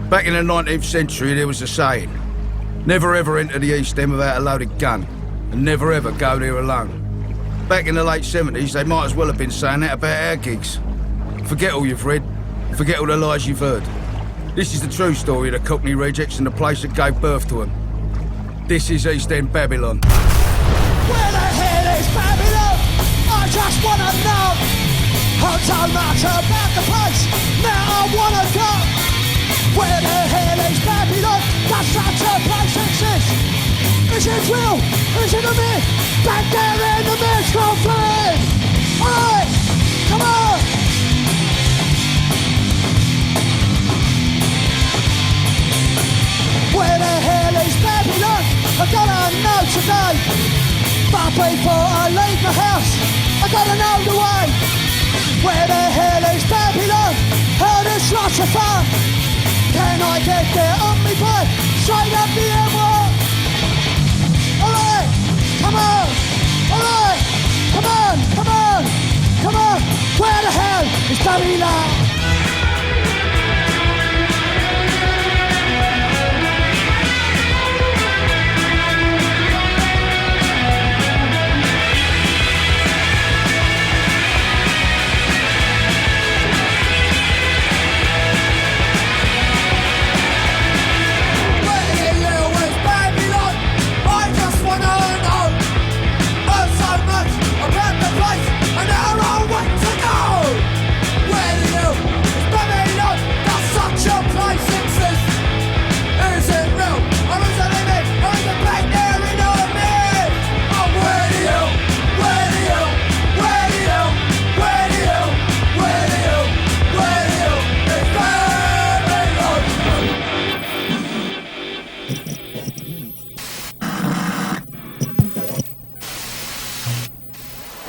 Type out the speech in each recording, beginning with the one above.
Back in the 19th century, there was a saying, never ever enter the East End without a loaded gun, and never ever go there alone. Back in the late 70s, they might as well have been saying that about our gigs. Forget all you've read, forget all the lies you've heard. This is the true story of the Cockney Rejects and the place that gave birth to them. This is East End Babylon. Where the hell is Babylon? I just wanna know. Heard so much about the place, now I wanna go. Where the hell is Babylon? Does such a place exist? Is it real? Is it a myth? Back there in the mist, conflict. Alright, come on. Where the hell is Babylon? I gotta know today. But before I leave the house, I gotta know the way. Where the hell is Babylon? Heard it's lots of fun. Can I get there on me bike? Straight up the M1. Alright, come on. Alright, come on, come on, come on. Where the hell is Babylon?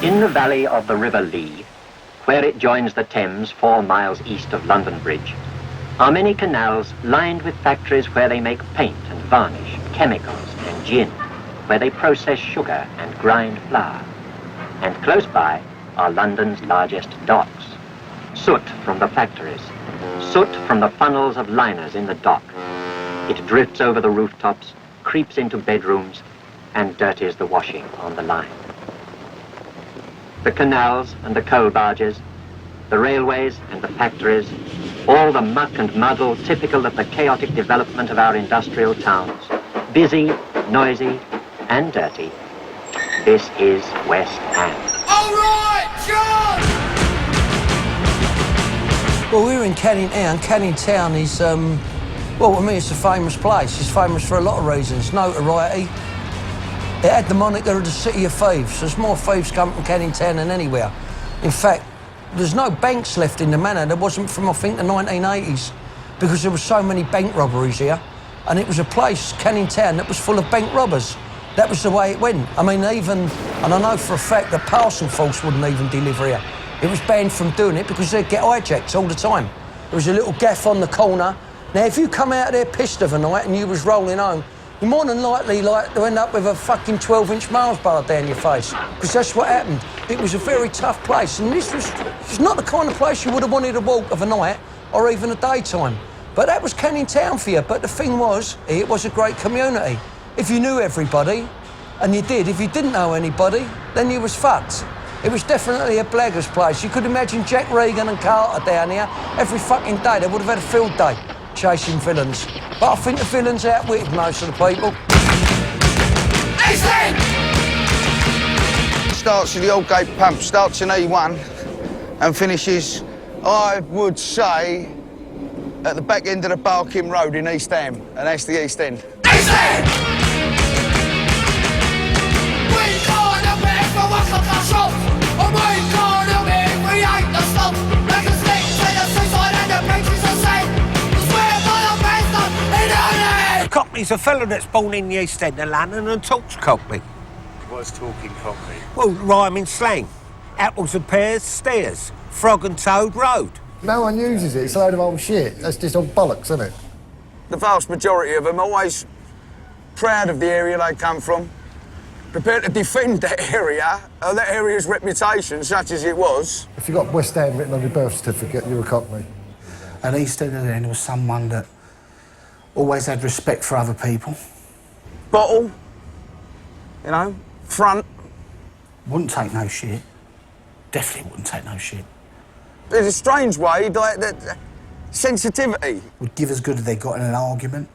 In the valley of the River Lee, where it joins the Thames 4 miles east of London Bridge, are many canals lined with factories where they make paint and varnish, chemicals and gin, where they process sugar and grind flour. And close by are London's largest docks. Soot from the factories, soot from the funnels of liners in the dock. It drifts over the rooftops, creeps into bedrooms, and dirties the washing on the line. The canals and the coal barges, the railways and the factories, all the muck and muddle typical of the chaotic development of our industrial towns, busy, noisy, and dirty. This is West End. All right, John! Well, we're in Canning Town. Canning Town is, well, to me, it's a famous place. It's famous for a lot of reasons. Notoriety. It had the moniker of the City of Thieves. There's more thieves come from Canning Town than anywhere. In fact, there's no banks left in the manor. There wasn't from, I think, the 1980s, because there were so many bank robberies here. And it was a place, Canning Town, that was full of bank robbers. That was the way it went. I mean, even, and I know for a fact the parcel force wouldn't even deliver here. It was banned from doing it because they'd get hijacked all the time. There was a little gaff on the corner. Now, if you come out of there pissed of a night and you was rolling home, you're more than likely to end up with a fucking 12-inch Mars bar down your face, because that's what happened. It was a very tough place, and this was not the kind of place you would have wanted to walk of a night or even a daytime. But that was Canning Town for you. But the thing was, it was a great community. If you knew everybody, and you did, if you didn't know anybody, then you was fucked. It was definitely a blagger's place. You could imagine Jack Regan and Carter down here every fucking day. They would have had a field day chasing villains. But I think the villains outwitted most of the people. Starts at the Old Gate Pump, starts in E1 and finishes, I would say, at the back end of the Barking Road in East Ham, and that's the East End. East End! We can't help it if we walk up our shop, and we can't help it if we ain't the stop. They can stick to the seaside and the beaches the same, 'cause we're not a bastard in Ireland! Cockney's a fellow that's born in the East End of London and talks Cockney. What's talking Cockney? Well, rhyming slang. Apples and pears, stairs. Frog and toad, road. No one uses it, it's a load of old shit. That's just all bollocks, isn't it? The vast majority of them are always proud of the area they come from, prepared to defend that area's reputation, such as it was. If you got West End written on your birth certificate, you're a Cockney. At East End was someone that Always had respect for other people. Bottle, you know, front. Wouldn't take no shit. Definitely wouldn't take no shit. There's a strange way, like that sensitivity. Would give as good as they got in an argument.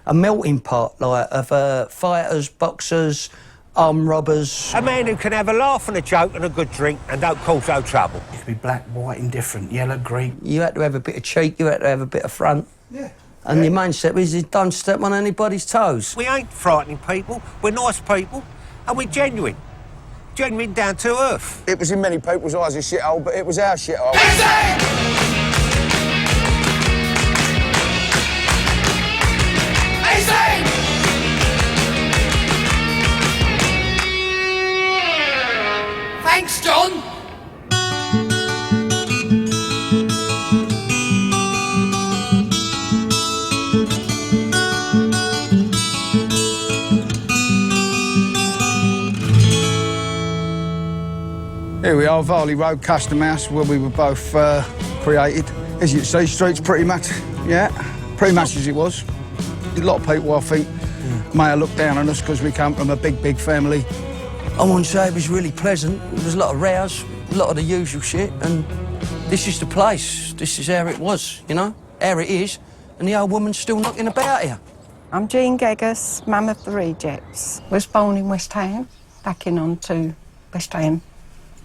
A melting pot, like, of fighters, boxers, armed robbers. A man who can have a laugh and a joke and a good drink and don't cause no trouble. You could be black, white, indifferent, yellow, green. You had to have a bit of cheek, you had to have a bit of front. Yeah. And your main step is don't step on anybody's toes. We ain't frightening people, we're nice people, and we're genuine. Genuine down to earth. It was in many people's eyes a shithole, but it was our shithole. Thanks, John. Here we are, Varley Road Custom House, where we were both created. As you can see, street's pretty much as it was. A lot of people, I think, may have looked down on us because we come from a big, big family. I wouldn't say it was really pleasant. There was a lot of rows, a lot of the usual shit, and this is the place. This is how it was, you know, how it is, and the old woman's still knocking about here. I'm Jean Geggers, mum of the Rejects. Was born in West Ham, backing on to West Ham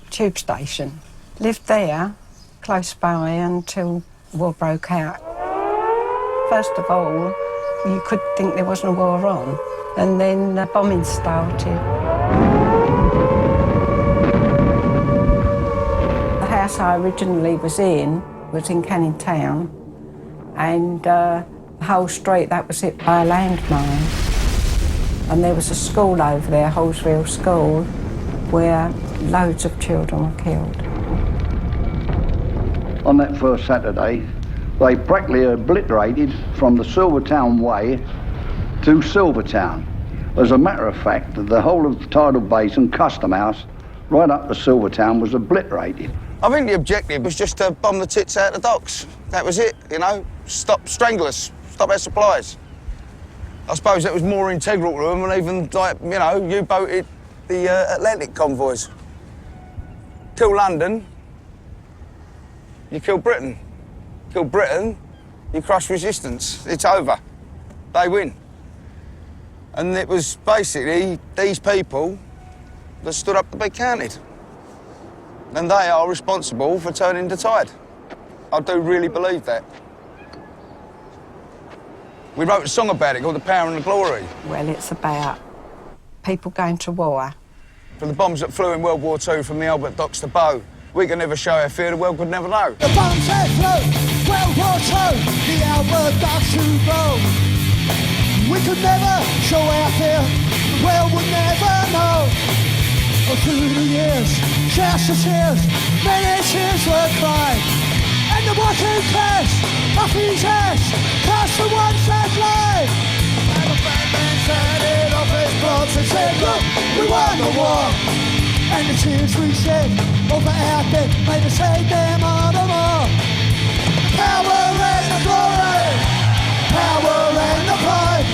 tube station. Lived there, close by, until war broke out. First of all, you could think there wasn't a war on, and then the bombing started. The house I originally was in Canning Town, and the whole street, that was hit by a landmine. And there was a school over there, Holsville School, where loads of children were killed. On that first Saturday, they practically obliterated from the Silvertown Way to Silvertown. As a matter of fact, the whole of the tidal basin, Custom House, right up to Silvertown was obliterated. I think the objective was just to bomb the tits out of the docks. That was it, you know, strangle us, stop our supplies. I suppose that was more integral to them than even, like, you know, U-boated the Atlantic convoys. Kill London, you kill Britain. Kill Britain, you crush resistance. It's over. They win. And it was basically these people that stood up to be counted. And they are responsible for turning the tide. I do really believe that. We wrote a song about it called The Power and the Glory. Well, it's about people going to war. For the bombs that flew in World War II from the Albert Docks to Bow, we could never show our fear, the world could never know. The bombs that flew, World War II, the Albert Docks to Bow. We could never show our fear, the world would never know. Oh, through the years, shouts of tears, many tears were cried. And the one who cares, off his ass, cast the ones that lie. And the bad man said it off his clothes and said, look, we won the war. And the tears we shed over our dead made us hate them all the more. Power and the glory, power and the pride,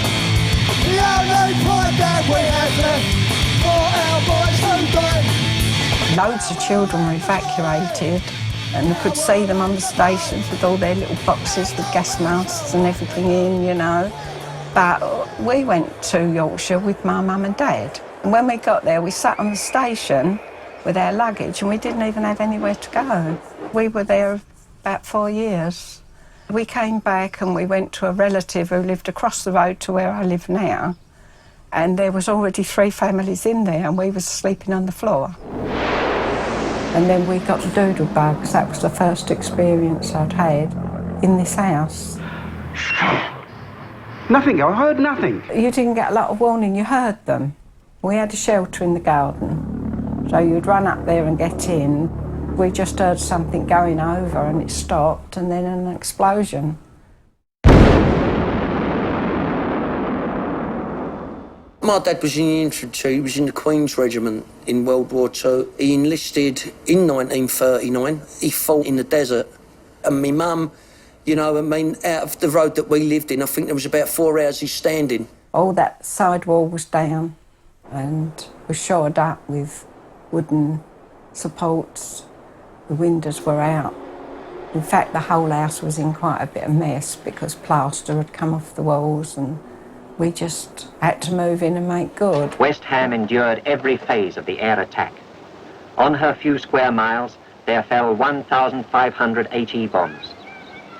the only pride that we have left for our boys who died. Loads of children were evacuated, and you could see them on the stations with all their little boxes with gas masks and everything in, you know. But we went to Yorkshire with my mum and dad. And when we got there, we sat on the station with our luggage and we didn't even have anywhere to go. We were there about 4 years. We came back and we went to a relative who lived across the road to where I live now. And there was already 3 families in there and we were sleeping on the floor. And then we got the doodle bugs. That was the first experience I'd had in this house. Nothing, I heard nothing. You didn't get a lot of warning, you heard them. We had a shelter in the garden, so you'd run up there and get in. We just heard something going over and it stopped, and then an explosion. My dad was in the infantry, he was in the Queen's Regiment in World War II. He enlisted in 1939. He fought in the desert. And my mum, You know, I mean, out of the road that we lived in, I think there was about 4 houses standing. All that side wall was down and was shored up with wooden supports. The windows were out. In fact, the whole house was in quite a bit of mess because plaster had come off the walls and we just had to move in and make good. West Ham endured every phase of the air attack. On her few square miles, there fell 1,500 HE bombs,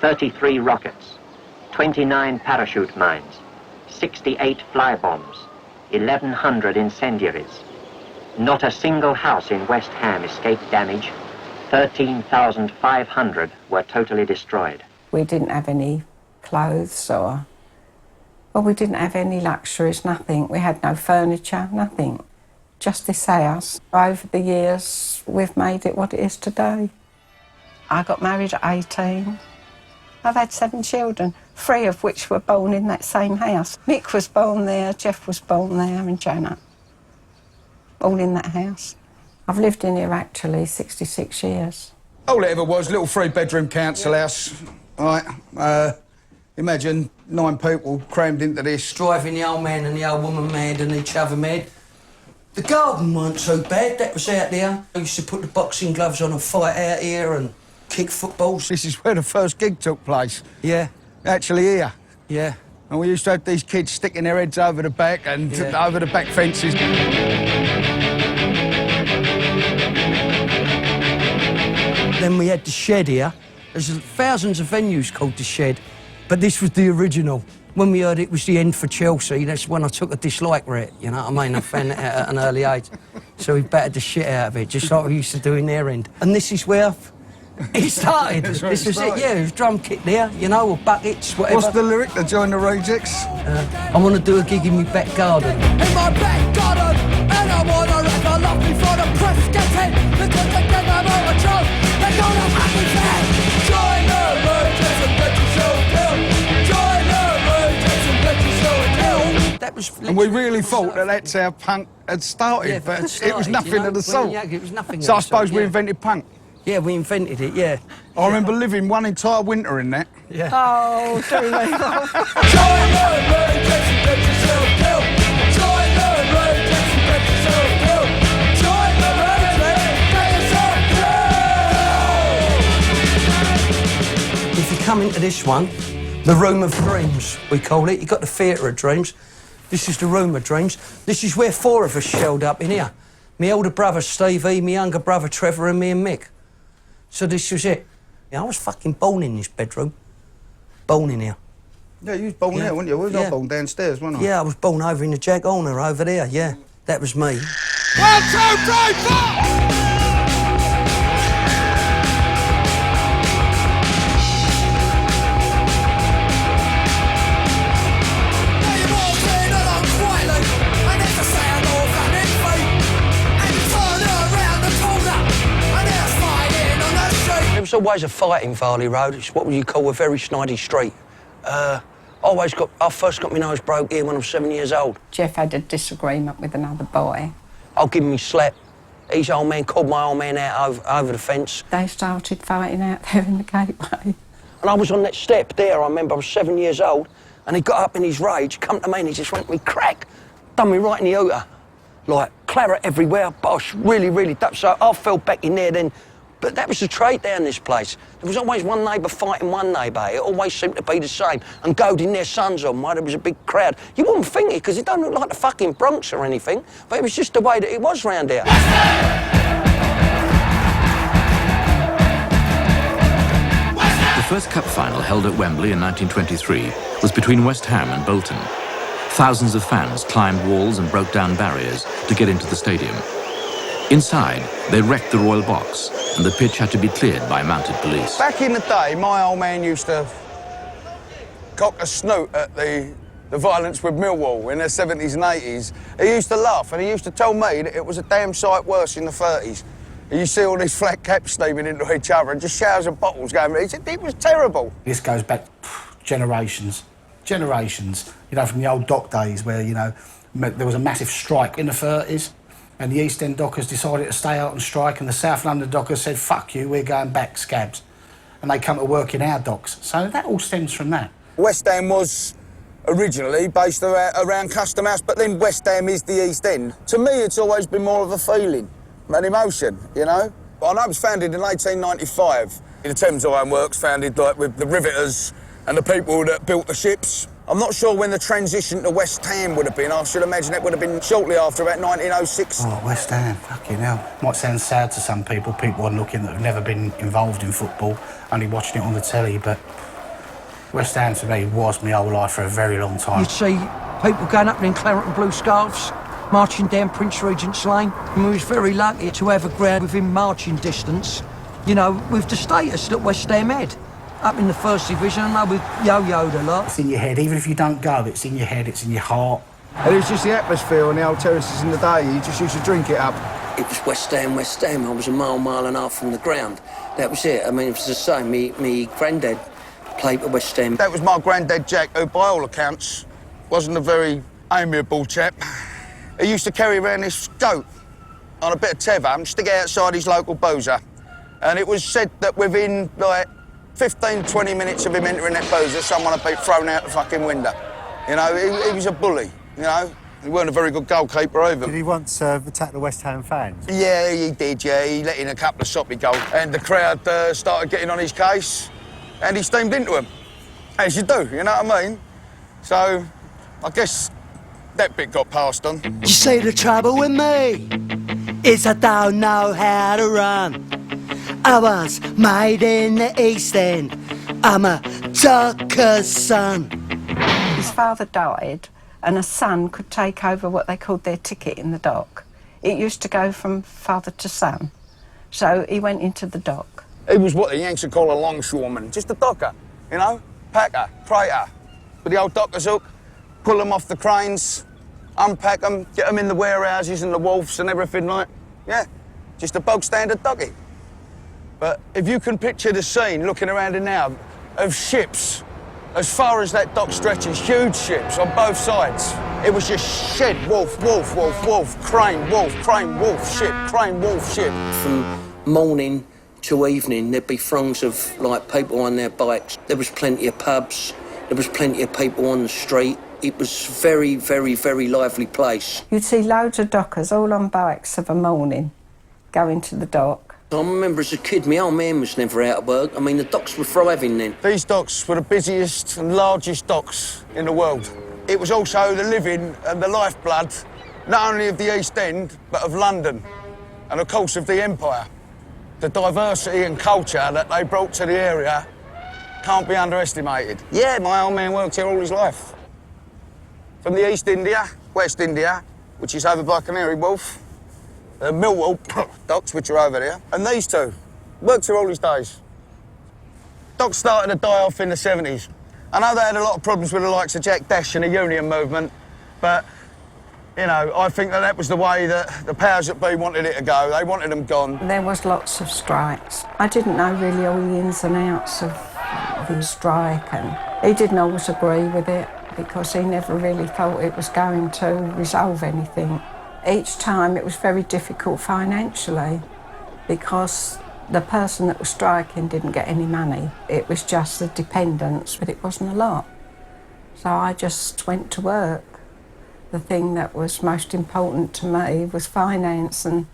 33 rockets, 29 parachute mines, 68 fly bombs, 1,100 incendiaries. Not a single house in West Ham escaped damage. 13,500 were totally destroyed. We didn't have any clothes or... Well, we didn't have any luxuries, nothing. We had no furniture, nothing. Just this house. Over the years, we've made it what it is today. I got married at 18. I've had 7 children, 3 of which were born in that same house. Nick was born there, Jeff was born there, and Janet. All in that house. I've lived in here, actually, 66 years. All it ever was, little 3-bedroom council house. Right, imagine 9 people crammed into this. Driving the old man and the old woman mad and each other mad. The garden weren't so bad, that was out there. I used to put the boxing gloves on and fight out here and kick footballs. This is where the first gig took place. Yeah. Actually here. Yeah. And we used to have these kids sticking their heads over the back and over the back fences. Then we had the Shed here. There's thousands of venues called the Shed, but this was the original. When we heard it was the end for Chelsea, that's when I took a dislike for it, you know what I mean? I found it out at an early age. So we battered the shit out of it, just like we used to do in their end. And this is where it started. This was it, yeah, it was drum kit there, you know, or buckets, whatever. What's the lyric to join the Rejects? I want to do a gig in my back garden. In my back garden, and I want to wreck a lot before the press gets in, because they think I'm overthrown. They're gonna have me back. Join the Rejects and get yourself killed. Join the Rejects and get yourself killed. That was. And we really thought that that's how punk had started, Yeah, but it started, it was nothing you know, of the sort. Yeah, it was nothing So of I the sort, suppose we yeah. invented punk. Yeah, we invented it, yeah. I remember living one entire winter in that. Yeah. Oh, do they? Join the Rejects and get yourself killed. Join the Rejects and get yourself killed. Join the Rejects and get yourself killed. If you come into this one, the Room of Dreams, we call it. You got the Theatre of Dreams. This is the Room of Dreams. This is where 4 of us shelled up in here. My older brother Stevie, my younger brother Trevor, and me and Mick. So this was it. Yeah, I was fucking born in this bedroom. Born in here. Yeah, you was born there, weren't you? We was all born downstairs, wasn't I? Yeah, I was born over in the Jag Horner over there, yeah. That was me. 1, 2, 3, 4! There was always a fight in Farley Road. It's what you call a very snidey street. I first got my nose broke here when I was 7 years old. Jeff had a disagreement with another boy. I'll give him a slap. His old man called my old man out over the fence. They started fighting out there in the gateway. And I was on that step there, I remember I was 7 years old, and he got up in his rage, come to me and he just went to me, crack, done me right in the hooter. Like, claret everywhere, bosh, really, really, so I fell back in there then. But that was the trade down this place. There was always one neighbour fighting one neighbour. It always seemed to be the same. And goading their sons on while there was a big crowd. You wouldn't think it, because it don't look like the fucking Bronx or anything, but it was just the way that it was round here. The first cup final held at Wembley in 1923 was between West Ham and Bolton. Thousands of fans climbed walls and broke down barriers to get into the stadium. Inside, they wrecked the Royal Box, and the pitch had to be cleared by mounted police. Back in the day, my old man used to cock a snoot at the violence with Millwall in the 70s and 80s. He used to laugh, and he used to tell me that it was a damn sight worse in the 30s. And you see all these flat caps steaming into each other and just showers of bottles going. He said it was terrible. This goes back generations. Generations. You know, from the old dock days where, you know, there was a massive strike in the 30s. And the East End dockers decided to stay out and strike, and the South London dockers said, fuck you, we're going back, scabs. and they come to work in our docks. So that all stems from that. West Ham was originally based around Custom House, but then West Ham is the East End. To me, it's always been more of a feeling, an emotion, you know? I know it was founded in 1895. The Thames Ironworks, founded like with the riveters and the people that built the ships. I'm not sure when the transition to West Ham would have been. I should imagine it would have been shortly after, about 1906. Oh, West Ham, fucking hell. Might sound sad to some people looking that have never been involved in football, only watching it on the telly, but West Ham to me was my whole life for a very long time. You'd see people going up in claret and blue scarves, marching down Prince Regent's Lane, and we was very lucky to have a ground within marching distance, you know, with the status that West Ham had. Up in the First Division, I know we've yo-yoed a lot. It's in your head, even if you don't go, it's in your head, it's in your heart. And it was just the atmosphere on the old terraces in the day. You just used to drink it up. It was West Ham, West Ham. I was a mile and a half from the ground. That was it. I mean, it was the same. Me granddad played for West Ham. That was my granddad Jack, who by all accounts wasn't a very amiable chap. He used to carry around this goat on a bit of tether and stick it outside his local boozer. And it was said that within, like, 15, 20 minutes of him entering that boozer, someone had been thrown out the fucking window. You know, he was a bully, you know. He weren't a very good goalkeeper either. Did he once attack the West Ham fans? Yeah, he did, yeah. He let in a couple of soppy goals. And the crowd started getting on his case, and he steamed into him. As you do, you know what I mean? So, I guess that bit got passed on. You see, the trouble with me is I don't know how to run. I was made in the East End. I'm a docker's son. His father died, and a son could take over what they called their ticket in the dock. It used to go from father to son. So he went into the dock. He was what the Yanks would call a longshoreman, just a docker, you know? Packer, freighter. With the old docker's hook, pull them off the cranes, unpack them, get them in the warehouses and the wharfs and everything like, yeah, just a bog standard docky. But if you can picture the scene, looking around it now, of ships, as far as that dock stretches, huge ships on both sides. It was just shed, wharf, wharf, wharf, wharf, crane, wharf, ship, crane, wharf, ship. From morning to evening, there'd be throngs of, like, people on their bikes. There was plenty of pubs. There was plenty of people on the street. It was very, very, very lively place. You'd see loads of dockers all on bikes of a morning going to the dock. I remember as a kid, my old man was never out of work. I mean, the docks were thriving then. These docks were the busiest and largest docks in the world. It was also the living and the lifeblood, not only of the East End, but of London, and of course of the Empire. The diversity and culture that they brought to the area can't be underestimated. Yeah, my old man worked here all his life. From the East India, West India, which is over by Canary Wharf, the Millwall docks, which are over there, and these two worked here all his days. Docks started to die off in the 70s. I know they had a lot of problems with the likes of Jack Dash and the union movement, but, you know, I think that was the way that the powers that be wanted it to go. They wanted them gone. There was lots of strikes. I didn't know really all the ins and outs of the strike, and he didn't always agree with it because he never really thought it was going to resolve anything. Each time it was very difficult financially because the person that was striking didn't get any money. It was just the dependents, but it wasn't a lot. So I just went to work. The thing that was most important to me was finance and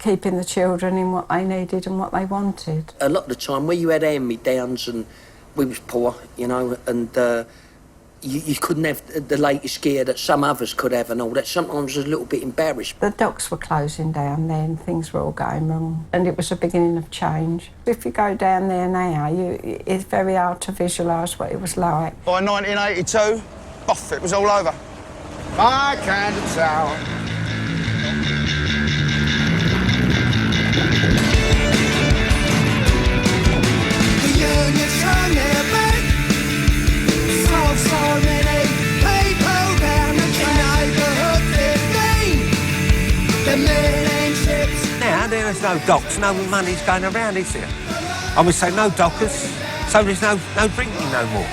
keeping the children in what they needed and what they wanted. A lot of the time, where you had hand-me-downs and we was poor, you know, and you couldn't have the latest gear that some others could have and all that. Sometimes I was a little bit embarrassed. The docks were closing down then, things were all going wrong, and it was the beginning of change. If you go down there now, it's very hard to visualise what it was like. By 1982, off, it was all over. My kind of town. The union's on their back. So many people down the neighbourhood 15. The million ships. Now there is no docks, no money's going around, is there? I would say no dockers, so there's no drinking no more.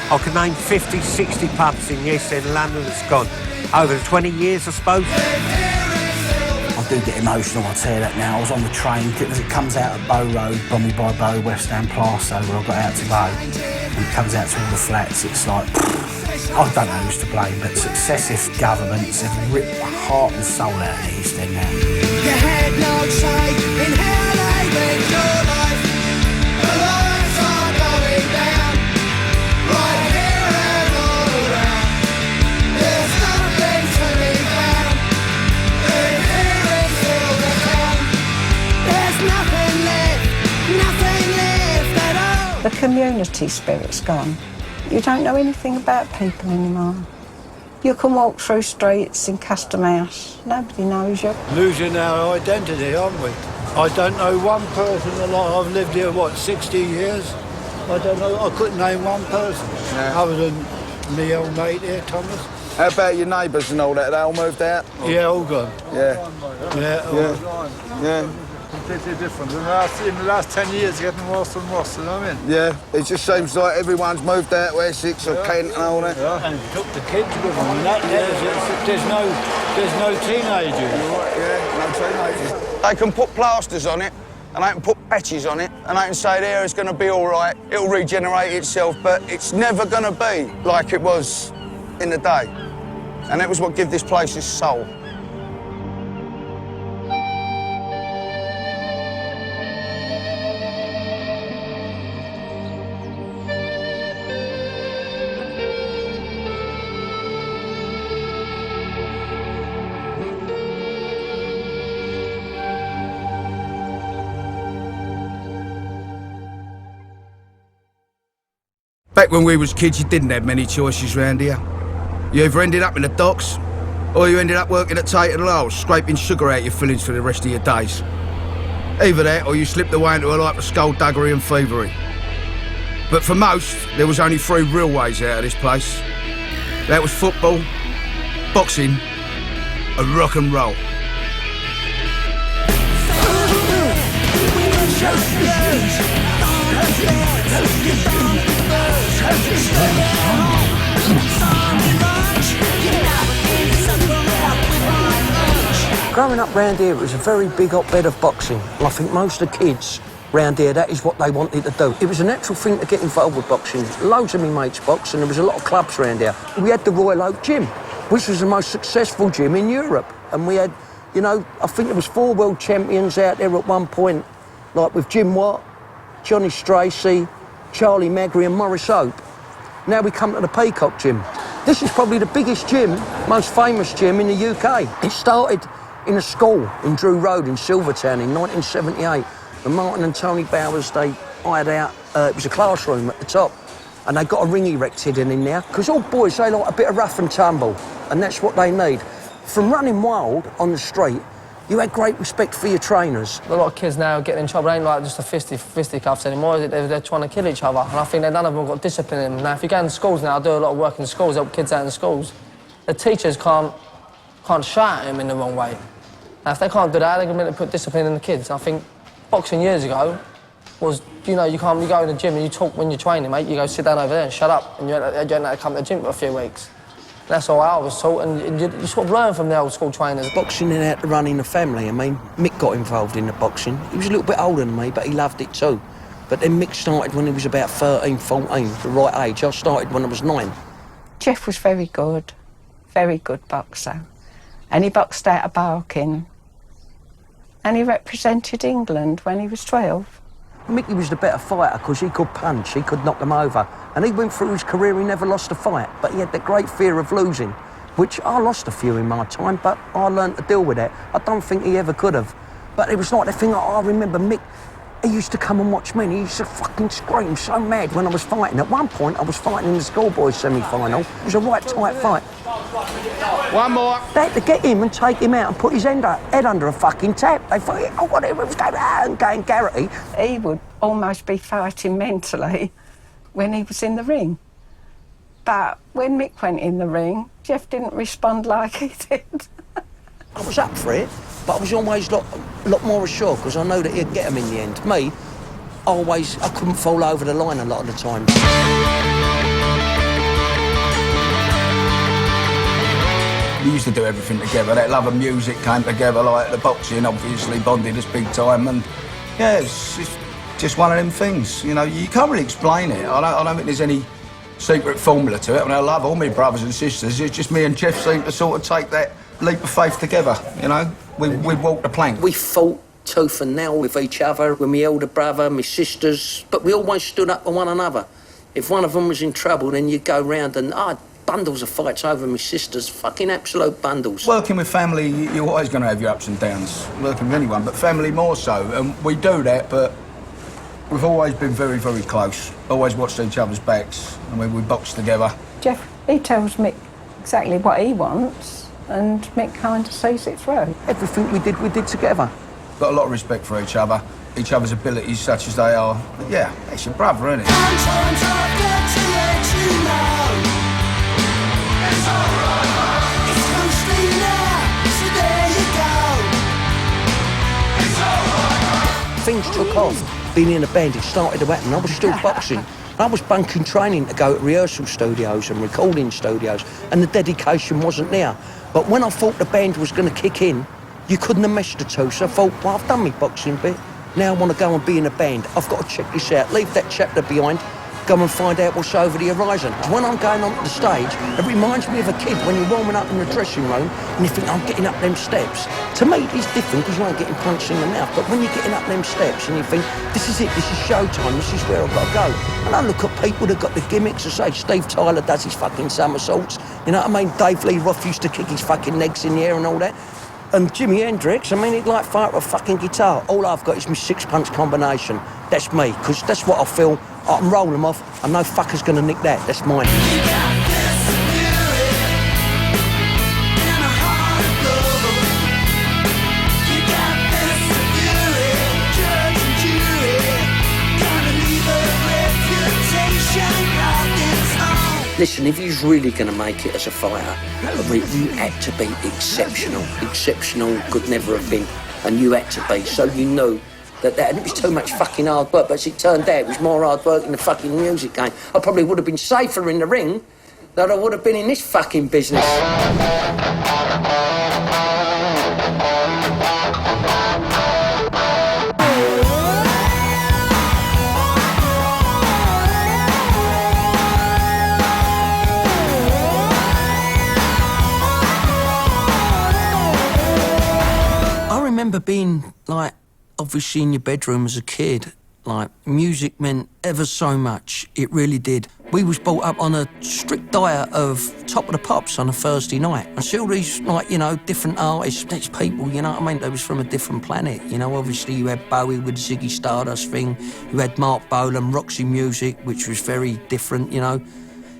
I could name 50, 60 pubs in the East End of London that's gone. Over 20 years, I suppose. I I do get emotional, I'll tell you that now. I was on the train as it comes out of Bow Road, Bromley by Bow, West Ham Plaza, where I got out to go, and it comes out to all the flats. It's like, I don't know who's to blame, but successive governments have ripped the heart and soul out of the East End now. You had no say in how they lived your life. The lights are going down, right here and all around. There's nothing to be found. In here in Silvertown, there's nothing left at all. The community spirit's gone. You don't know anything about people anymore. You can walk through streets in Custom House. Nobody knows you. Losing our identity, aren't we? I don't know one person a lot. I've lived here, 60 years? I don't know. I couldn't name one person other than me old mate here, Thomas. How about your neighbours and all that? They all moved out? Yeah, all gone. Yeah. Yeah. Completely different. In the last 10 years, getting worse and worse, you know what I mean? Yeah, it just seems like everyone's moved out to Essex or Kent and all that. Yeah. And took the kids with them, and there's no teenagers. Yeah, no teenagers. They can put plasters on it, and they can put patches on it, and they can say there it's going to be all right, it'll regenerate itself, but it's never going to be like it was in the day. And that was what gave this place its soul. Back when we was kids, you didn't have many choices round here. You either ended up in the docks, or you ended up working at Tate and Lyle's, scraping sugar out your fillings for the rest of your days. Either that, or you slipped away into a life of skullduggery and thievery. But for most, there was only 3 real ways out of this place. That was football, boxing, and rock and roll. Growing up round here, it was a very big hotbed of boxing. And I think most of the kids round here, that is what they wanted to do. It was a natural thing to get involved with boxing. Loads of me mates boxed, and there was a lot of clubs round here. We had the Royal Oak Gym, which was the most successful gym in Europe. And we had, you know, I think there was 4 world champions out there at one point, like with Jim Watt, Johnny Stracey, Charlie Magri and Maurice Hope. Now we come to the Peacock Gym. This is probably the biggest gym, most famous gym in the UK. It started in a school in Drew Road in Silvertown in 1978. And Martin and Tony Bowers, they hired out, it was a classroom at the top, and they got a ring erected in there. Because all boys, they like a bit of rough and tumble, and that's what they need. From running wild on the street, you had great respect for your trainers. A lot of kids now are getting in trouble. It ain't like just a fisticuffs anymore. They're trying to kill each other. And I think that none of them have got discipline in them. Now, if you go in schools now, I do a lot of work in schools, help kids out in schools. The teachers can't shout at them in the wrong way. Now, if they can't do that, they're going to put discipline in the kids. I think boxing years ago was, you know, you go in the gym and you talk when you're training, mate. You go sit down over there and shut up. And you ain't to come to the gym for a few weeks. That's all I was taught, and you sort of learn from the old school trainers. Boxing and out to run in the family. I mean, Mick got involved in the boxing. He was a little bit older than me, but he loved it too. But then Mick started when he was about 13, 14, the right age. I started when I was 9. Jeff was very good boxer. And he boxed out of Barking. And he represented England when he was 12. Mickey was the better fighter because he could punch, he could knock them over. And he went through his career, he never lost a fight, but he had that great fear of losing, which I lost a few in my time, but I learned to deal with it. I don't think he ever could have. But it was like the thing I remember Mick, he used to come and watch me and he used to fucking scream so mad when I was fighting. At one point, I was fighting in the schoolboys semi-final. It was a right tight fight. One more. They had to get him and take him out and put his head under a fucking tap. They thought, oh, whatever, was going on, and going Garrity. He would almost be fighting mentally when he was in the ring. But when Mick went in the ring, Jeff didn't respond like he did. I was up for it, but I was always a lot more assured because I know that he'd get him in the end. Me, I couldn't fall over the line a lot of the time. You used to do everything together. That love of music came together, like the boxing obviously bonded us big time, and yeah, it's just one of them things, you know, you can't really explain it. I don't think there's any secret formula to it. I mean, I love all my brothers and sisters. It's just me and Jeff seem to sort of take that leap of faith together, you know? We walk the plank. We fought tooth and nail with each other, with my elder brother, my sisters, but we always stood up for one another. If one of them was in trouble, then you'd go round and, bundles of fights over my sisters, fucking absolute bundles. Working with family, you're always going to have your ups and downs, working with anyone, but family more so. And we do that, but we've always been very, very close. Always watched each other's backs, and we box together. Jeff, he tells Mick exactly what he wants, and Mick kind of sees it through. Everything we did together. Got a lot of respect for each other's abilities such as they are. But yeah, it's your brother, isn't it? Things took off. Being in a band, it started to happen. I was still boxing. I was bunking training to go to rehearsal studios and recording studios, and the dedication wasn't there. But when I thought the band was going to kick in, you couldn't have meshed the two, so I thought, well, I've done my boxing bit. Now I want to go and be in a band. I've got to check this out. Leave that chapter behind. Go and find out what's over the horizon. When I'm going onto the stage, it reminds me of a kid when you're warming up in the dressing room and you think, I'm getting up them steps. To me, it's different because you ain't getting punched in the mouth. But when you're getting up them steps and you think, this is it, this is showtime, this is where I've got to go. And I look at people that got the gimmicks. I say, Steve Tyler does his fucking somersaults. You know what I mean? Dave Lee Roth used to kick his fucking legs in the air and all that. And Jimi Hendrix, I mean, he'd like fire up a fucking guitar. All I've got is my six-punch combination. That's me, because that's what I feel. I can roll them off, and no fucker's going to nick that. That's mine. Listen, if you're really going to make it as a fighter, you had to be exceptional. Exceptional could never have been, and you had to be. So you knew that and it was too much fucking hard work, but as it turned out, it was more hard work in the fucking music game. I probably would have been safer in the ring than I would have been in this fucking business. I remember being, like, obviously in your bedroom as a kid, like, music meant ever so much. It really did. We was brought up on a strict diet of Top of the Pops on a Thursday night. I see all these, like, you know, different artists, these people, you know what I mean? They was from a different planet, you know? Obviously you had Bowie with the Ziggy Stardust thing. You had Mark Bolan, Roxy Music, which was very different, you know?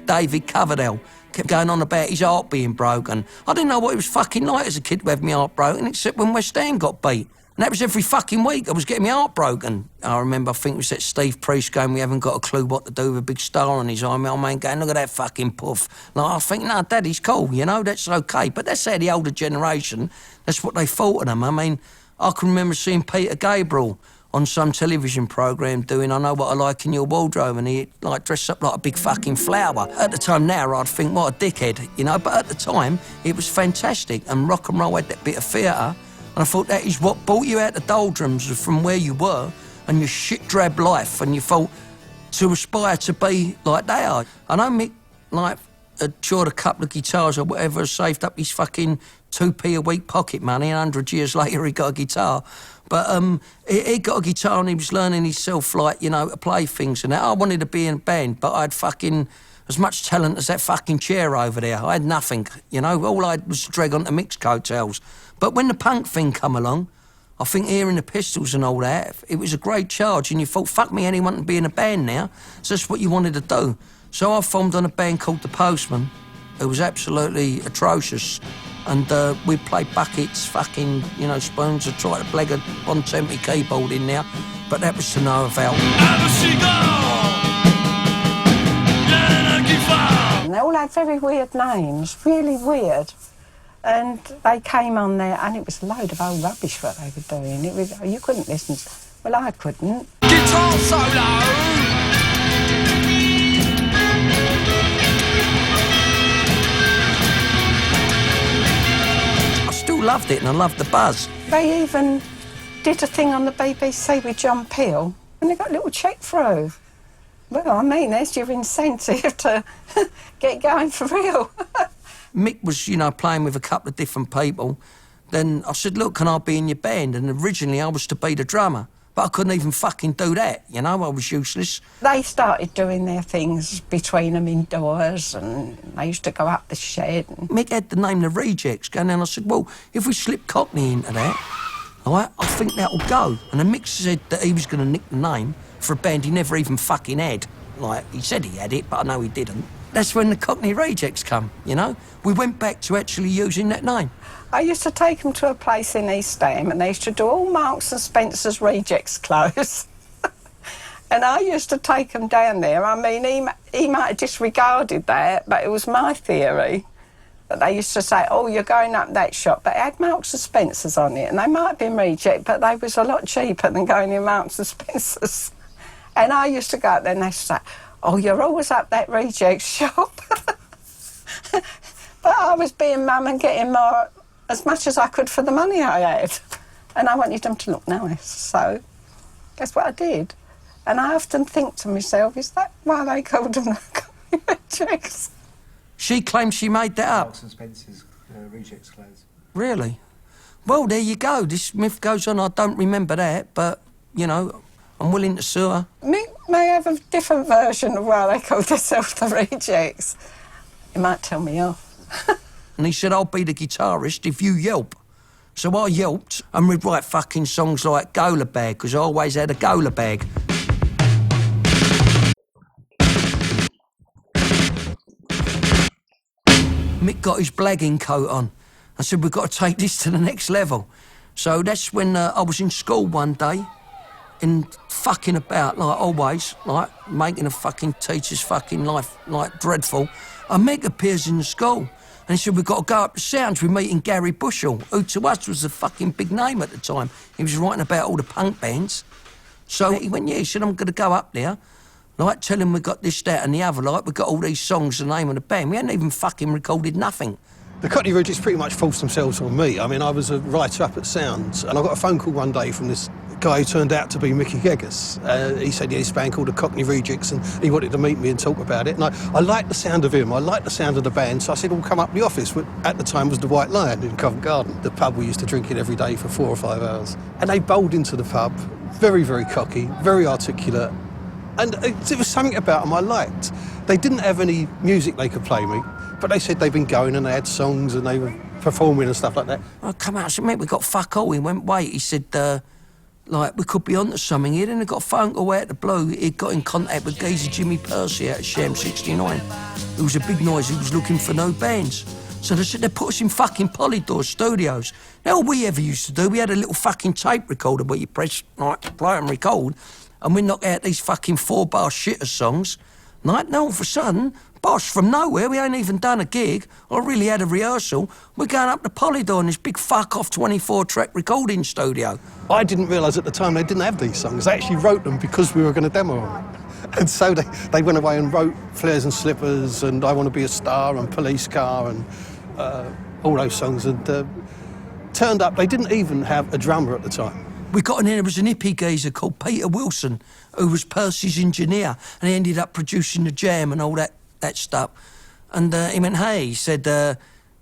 David Coverdale kept going on about his heart being broken. I didn't know what it was fucking like as a kid to have my heart broken, except when West Ham got beat. And that was every fucking week. I was getting my heart broken. I remember, I think it was that Steve Priest game, we haven't got a clue what to do with a big star on his arm. My man going, look at that fucking puff. Like, I think, no, Daddy's cool, you know, that's okay. But that's how the older generation, that's what they thought of them. I mean, I can remember seeing Peter Gabriel on some television programme doing I Know What I Like in Your Wardrobe, and he, like, dressed up like a big fucking flower. At the time now, I'd think, what a dickhead, you know, but at the time, it was fantastic, and rock and roll had that bit of theatre. And I thought that is what brought you out the doldrums from where you were and your shit-drab life, and you thought to aspire to be like they are. I know Mick, like, had chawed a couple of guitars or whatever, saved up his fucking 2p a week pocket money, and 100 years later he got a guitar. But he got a guitar and he was learning himself, like, you know, to play things and that. I wanted to be in a band, but I had fucking as much talent as that fucking chair over there. I had nothing, you know. All I had was to drag onto Mick's coattails. But when the punk thing come along, I think hearing the Pistols and all that, it was a great charge, and you thought, fuck me, anyone can be in a band now. So that's what you wanted to do. So I formed on a band called The Postman. It was absolutely atrocious. And we'd play buckets, fucking, you know, spoons, and try to blag a 170 keyboard in there. But that was to no avail. And they all had very weird names, really weird. And they came on there, and it was a load of old rubbish what they were doing. It was, you couldn't listen. Well, I couldn't. Guitar solo! loved it and I loved the buzz. They even did a thing on the BBC with John Peel and they got a little check through. Well, I mean, there's your incentive to get going for real. Mick was, you know, playing with a couple of different people. Then I said, look, can I be in your band? And originally I was to be the drummer, but I couldn't even fucking do that, you know, I was useless. They started doing their things between them indoors and they used to go up the shed. Mick had the name The Rejects going, and I said, well, if we slip Cockney into that, all right, I think that'll go. And then Mick said that he was going to nick the name for a band he never even fucking had. Like, he said he had it, but I know he didn't. That's when the Cockney Rejects come, you know? We went back to actually using that name. I used to take them to a place in East Ham and they used to do all Marks and Spencer's Rejects clothes. And I used to take them down there. I mean, he might have disregarded that, but it was my theory. But they used to say, oh, you're going up that shop, but it had Marks and Spencer's on it. And they might have been Reject, but they was a lot cheaper than going in Marks and Spencer's. And I used to go up there and they used to say, oh, you're always up that Reject shop. But I was being mum and getting more, as much as I could for the money I had. And I wanted them to look nice, so that's what I did. And I often think to myself, is that why they called them the Rejects? She claims she made that up. Marks and Spencer's Rejects clothes. Really? Well, there you go. This myth goes on. I don't remember that, but, you know, I'm willing to sue her. Mick may have a different version of why they called themselves the Rejects. He might tell me off. And he said, I'll be the guitarist if you yelp. So I yelped, and we'd write fucking songs like Gola Bag, because I always had a Gola bag. Mick got his blagging coat on. I said, we've got to take this to the next level. So that's when I was in school one day, and fucking about, like always, like making a fucking teacher's fucking life, like, dreadful. And Mick appears in the school. And he said, we've got to go up the Sounds. We're meeting Gary Bushell, who to us was a fucking big name at the time. He was writing about all the punk bands. So he went, yeah, he said, I'm going to go up there, like, tell him we got this, that and the other, like, we got all these songs, the name of the band. We hadn't even fucking recorded nothing. The Cockney Rejects pretty much forced themselves on me. I mean, I was a writer up at Sounds, and I got a phone call one day from this guy who turned out to be Mickey Geggers. He said he had this band called the Cockney Rejects, and he wanted to meet me and talk about it. And I liked the sound of him, I liked the sound of the band, so I said, well, come up to the office. At the time was the White Lion in Covent Garden, the pub we used to drink in every day for 4 or 5 hours. And they bowled into the pub, very, very cocky, very articulate, and it was something about them I liked. They didn't have any music they could play me, but they said they'd been going and they had songs and they were performing and stuff like that. I come out, I said, mate, we got fuck all. He went, wait, he said, like, we could be onto something here. Then he got a phone call out of the blue. He got in contact with geezer Jimmy Percy out at Sham 69. It was a big noise, he was looking for no bands. So they said they put us in fucking Polydor Studios. Now, all we ever used to do, we had a little fucking tape recorder where you press, like, play and record, and we knock out these fucking 4-bar shitter songs. Like, now all of a sudden, bosh, from nowhere, we ain't even done a gig, or really had a rehearsal, we're going up to Polydor in this big fuck-off 24-track recording studio. I didn't realise at the time they didn't have these songs. They actually wrote them because we were going to demo them. And so they went away and wrote Flares and Slippers and I Want to Be a Star and Police Car and all those songs. And turned up, they didn't even have a drummer at the time. We got in there, there was an hippie geezer called Peter Wilson, who was Percy's engineer, and he ended up producing the jam and all that stuff. And he went, hey, he said,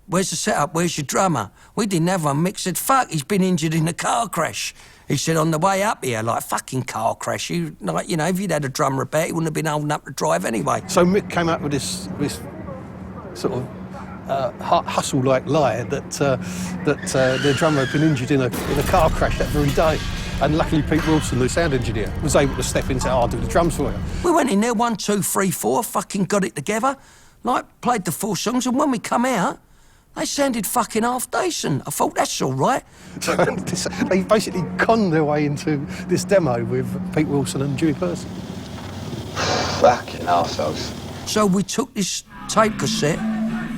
where's the setup, where's your drummer? We didn't have one. Mick said, fuck, he's been injured in a car crash. He said, on the way up here, like, fucking car crash. Like, you know, if you'd had a drummer about, he wouldn't have been old enough to drive anyway. So Mick came up with this sort of hustle-like lie that their drummer had been injured in a car crash that very day. And luckily Pete Wilson, the sound engineer, was able to step in and say, I'll do the drums for you. We went in there, 1, 2, 3, 4, fucking got it together, like, played the 4 songs, and when we come out, they sounded fucking half decent. I thought, that's all right. So they basically conned their way into this demo with Pete Wilson and Jimmy Percy. Fucking arseholes. So we took this tape cassette,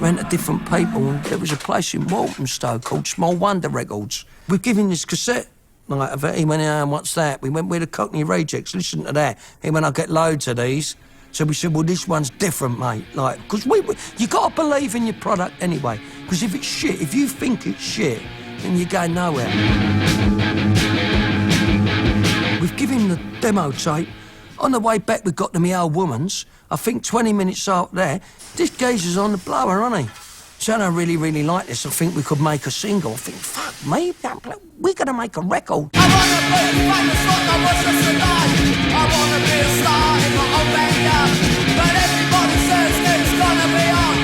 went to different people, and there was a place in Walthamstow called Small Wonder Records. We've given this cassette, like, he went, what's that? We went with the Cockney Rejects, listen to that. He went, I'll get loads of these. So we said, well, this one's different, mate. Like, because you got to believe in your product anyway. Because if it's shit, if you think it's shit, and you're going nowhere. We've given him the demo tape. On the way back, we got to my old woman's. I think 20 minutes after that, this geezer's on the blower, isn't he? So I really, really like this. I think we could make a single. I think, fuck me, we're going to make a record. I wanna be famous like I was yesterday. I wanna be a star in my own backyard. But everybody says it's gonna be on.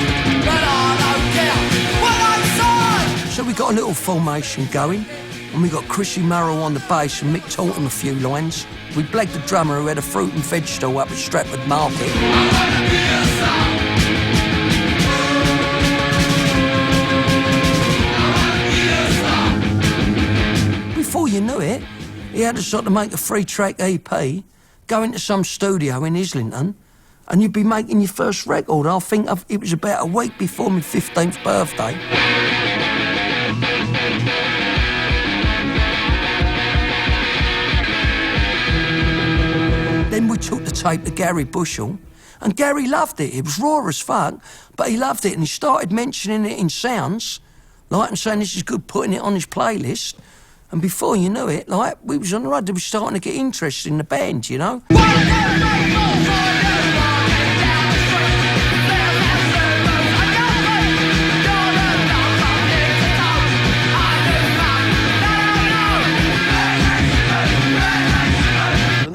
But I don't care what I say. So we got a little formation going, and we got Chrissy Murrow on the bass and Mick taught him a few lines. We blagged the drummer who had a fruit and veg stall up at Stratford Market. Before you knew it, he had to sort of make a 3-track EP, go into some studio in Islington, and you'd be making your first record. I think it was about a week before my 15th birthday. Then we took the tape to Gary Bushell, and Gary loved it. It was raw as fuck, but he loved it, and he started mentioning it in sounds, like, and saying this is good, putting it on his playlist. And before you knew it, like, we was on the road, we were starting to get interested in the band, you know?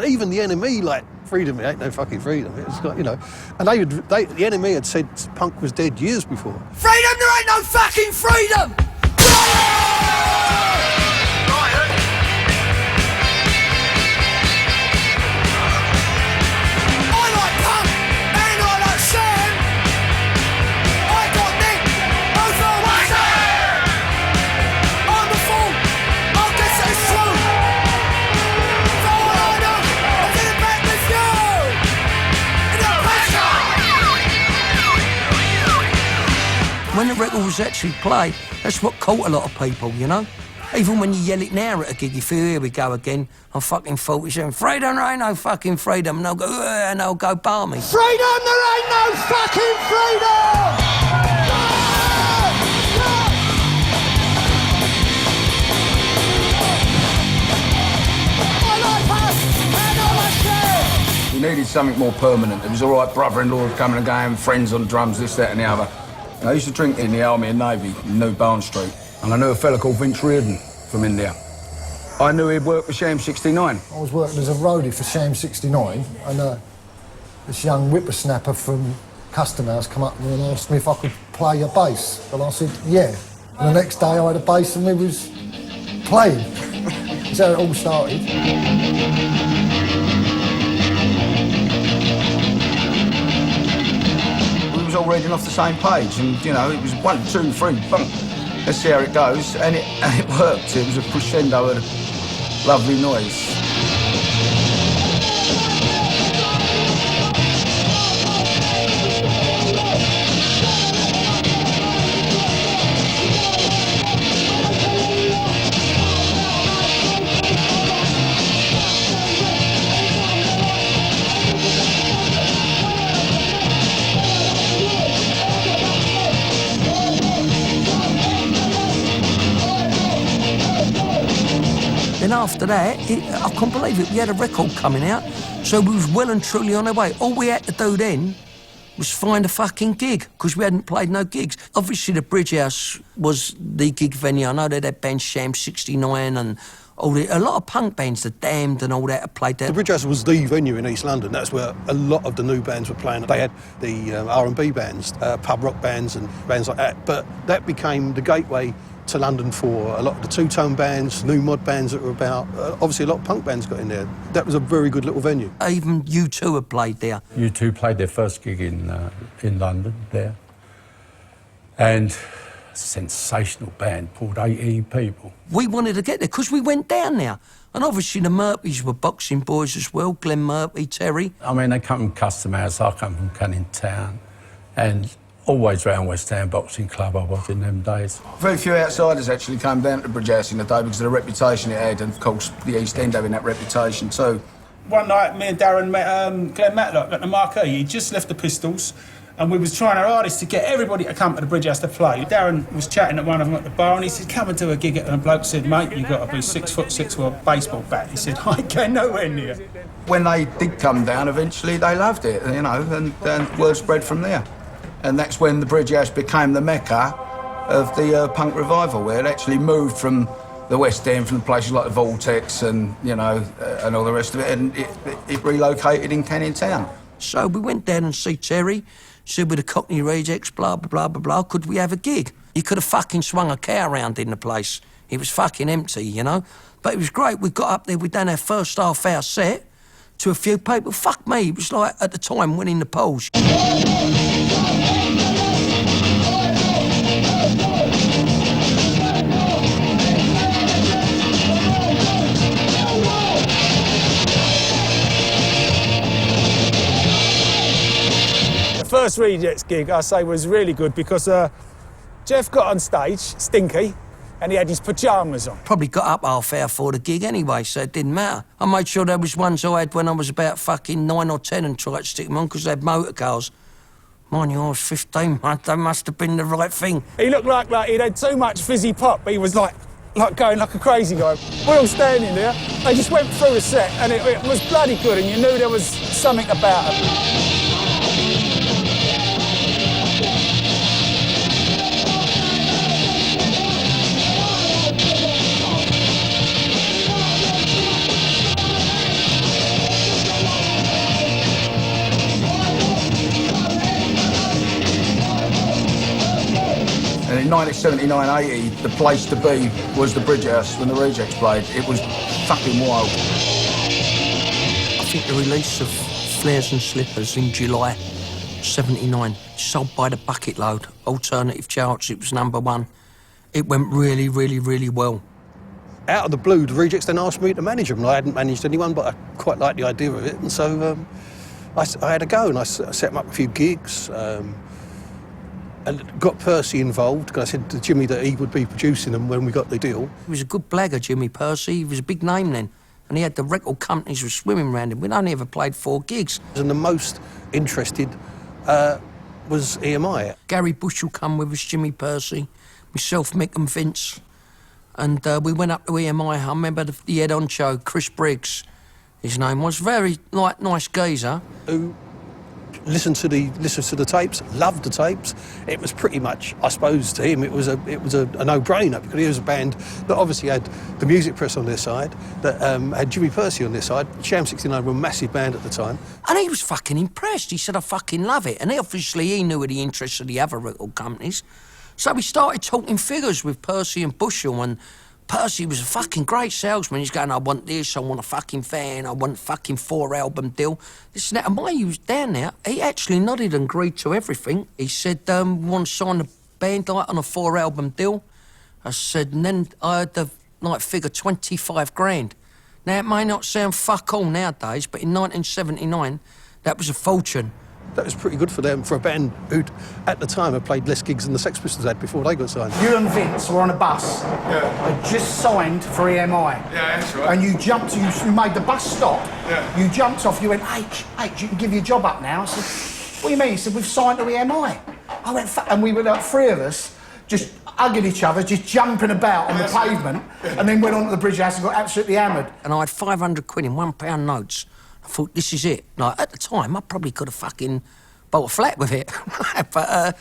Even the NME, like, freedom, it ain't no fucking freedom. It's got, you know, and the NME had said punk was dead years before. Freedom, there ain't no fucking freedom! When the record was actually played, that's what caught a lot of people, you know? Even when you yell it now at a gig, you feel, here we go again. I'm fucking 47. Freedom, there ain't no fucking freedom. And they'll go, and they'll go balmy. Freedom, there ain't no fucking freedom! We needed something more permanent. It was all right, brother-in-law coming and going, friends on drums, this, that and the other. I used to drink in the Army and Navy in New Barn Street, and I knew a fella called Vince Reardon from India. I knew he'd worked for Sham 69. I was working as a roadie for Sham 69, and this young whippersnapper from Custom House come up to me and asked me if I could play a bass. And I said, yeah. And the next day I had a bass and we was playing. That's how it all started. All reading off the same page, and you know, it was 1, 2, 3, bump. Let's see how it goes, and it worked. It was a crescendo of lovely noise. Then after that, I couldn't believe it, we had a record coming out, so we was well and truly on our way. All we had to do then was find a fucking gig, because we hadn't played no gigs. Obviously the Bridge House was the gig venue. I know they had band Sham 69 and a lot of punk bands, The Damned and all that, have played there. The Bridge House was the venue in East London. That's where a lot of the new bands were playing. They had the R&B bands, pub rock bands and bands like that, but that became the gateway to London for a lot of the two-tone bands, new mod bands that were about. Obviously, a lot of punk bands got in there. That was a very good little venue. Even U2 have played there. U2 played their first gig in London there. And a sensational band, pulled 18 people. We wanted to get there because we went down there. And obviously the Murphys were boxing boys as well, Glenn Murphy, Terry. I mean, they come from Custom House, I come from Canning Town. And always round West Ham Boxing Club I was in them days. Very few outsiders actually came down to the Bridge House in the day because of the reputation it had, and of course the East End having that reputation too. One night me and Darren met Glenn Matlock at the Marquee. He just left the Pistols And we was trying our hardest to get everybody to come to the Bridge House to play. Darren was chatting at one of them at the bar and he said, come and do a gig. And the bloke said, mate, you've got to be 6'6" with a baseball bat. He said, I get nowhere near. When they did come down, eventually they loved it, you know, and word spread from there. And that's when the Bridge House became the mecca of the punk revival, where it actually moved from the West End, from places like the Vortex and, you know, and all the rest of it, and it relocated in Canning Town. So we went down and see Terry, said with the Cockney Rejects, blah, blah, blah, blah, blah, could we have a gig? You could have fucking swung a cow around in the place. It was fucking empty, you know? But it was great. We got up there, we done our first half-hour set to a few people. Fuck me, it was like, at the time, winning the polls. First Rejects gig, I say, was really good because Jeff got on stage, stinky, and he had his pyjamas on. Probably got up half hour for the gig anyway, so it didn't matter. I made sure there was ones I had when I was about fucking 9 or 10 and tried to stick them on because they had motor cars. Mind you, I was 15, man. That must have been the right thing. He looked like he'd had too much fizzy pop. He was like going like a crazy guy. We're all standing there. They just went through the set, and it was bloody good, and you knew there was something about it. And in 1979-80, the place to be was the Bridge House when the Rejects played. It was fucking wild. I think the release of Flares and Slippers in July 79 sold by the bucket load. Alternative charts, it was #1. It went really, really, really well. Out of the blue, the Rejects then asked me to manage them. I hadn't managed anyone, but I quite liked the idea of it. And so I had a go, and I set them up a few gigs. And got Percy involved, because I said to Jimmy that he would be producing them when we got the deal. He was a good blagger, Jimmy Percy. He was a big name then. And he had the record companies were swimming around him. We'd only ever played 4 gigs. And the most interested was EMI. Gary Bushell come with us, Jimmy Percy, myself, Mick and Vince. And we went up to EMI. I remember the head honcho, Chris Briggs, his name was. Very, nice geezer. Who listened to the tapes, loved the tapes. It was pretty much, I suppose, to him, it was a no-brainer, because he was a band that obviously had the music press on their side, that had Jimmy Percy on their side. Sham 69 were a massive band at the time. And he was fucking impressed. He said, I fucking love it. And he knew of the interests of the other record companies. So we started talking figures with Percy and Bushell, and Percy was a fucking great salesman. He's going, I want this, I want a fucking fan, I want a fucking 4-album deal. This and that. And while he was down there, he actually nodded and agreed to everything. He said, we want to sign the band on a 4-album deal. I said, and then I had the figure 25 grand. Now, it may not sound fuck all nowadays, but in 1979, that was a fortune. That was pretty good for them, for a band who'd, at the time, had played less gigs than the Sex Pistols had before they got signed. You and Vince were on a bus. Yeah. I just signed for EMI. Yeah, that's right. And you jumped, you made the bus stop. Yeah. You jumped off, you went, H, you can give your job up now. I said, what do you mean? He said, we've signed to EMI. I went, and we were like 3 of us, just hugging each other, just jumping about on the pavement, and then went on to the Bridge House and got absolutely hammered. And I had 500 quid in £1 notes. I thought, this is it. Like, at the time, I probably could have fucking bought a flat with it. But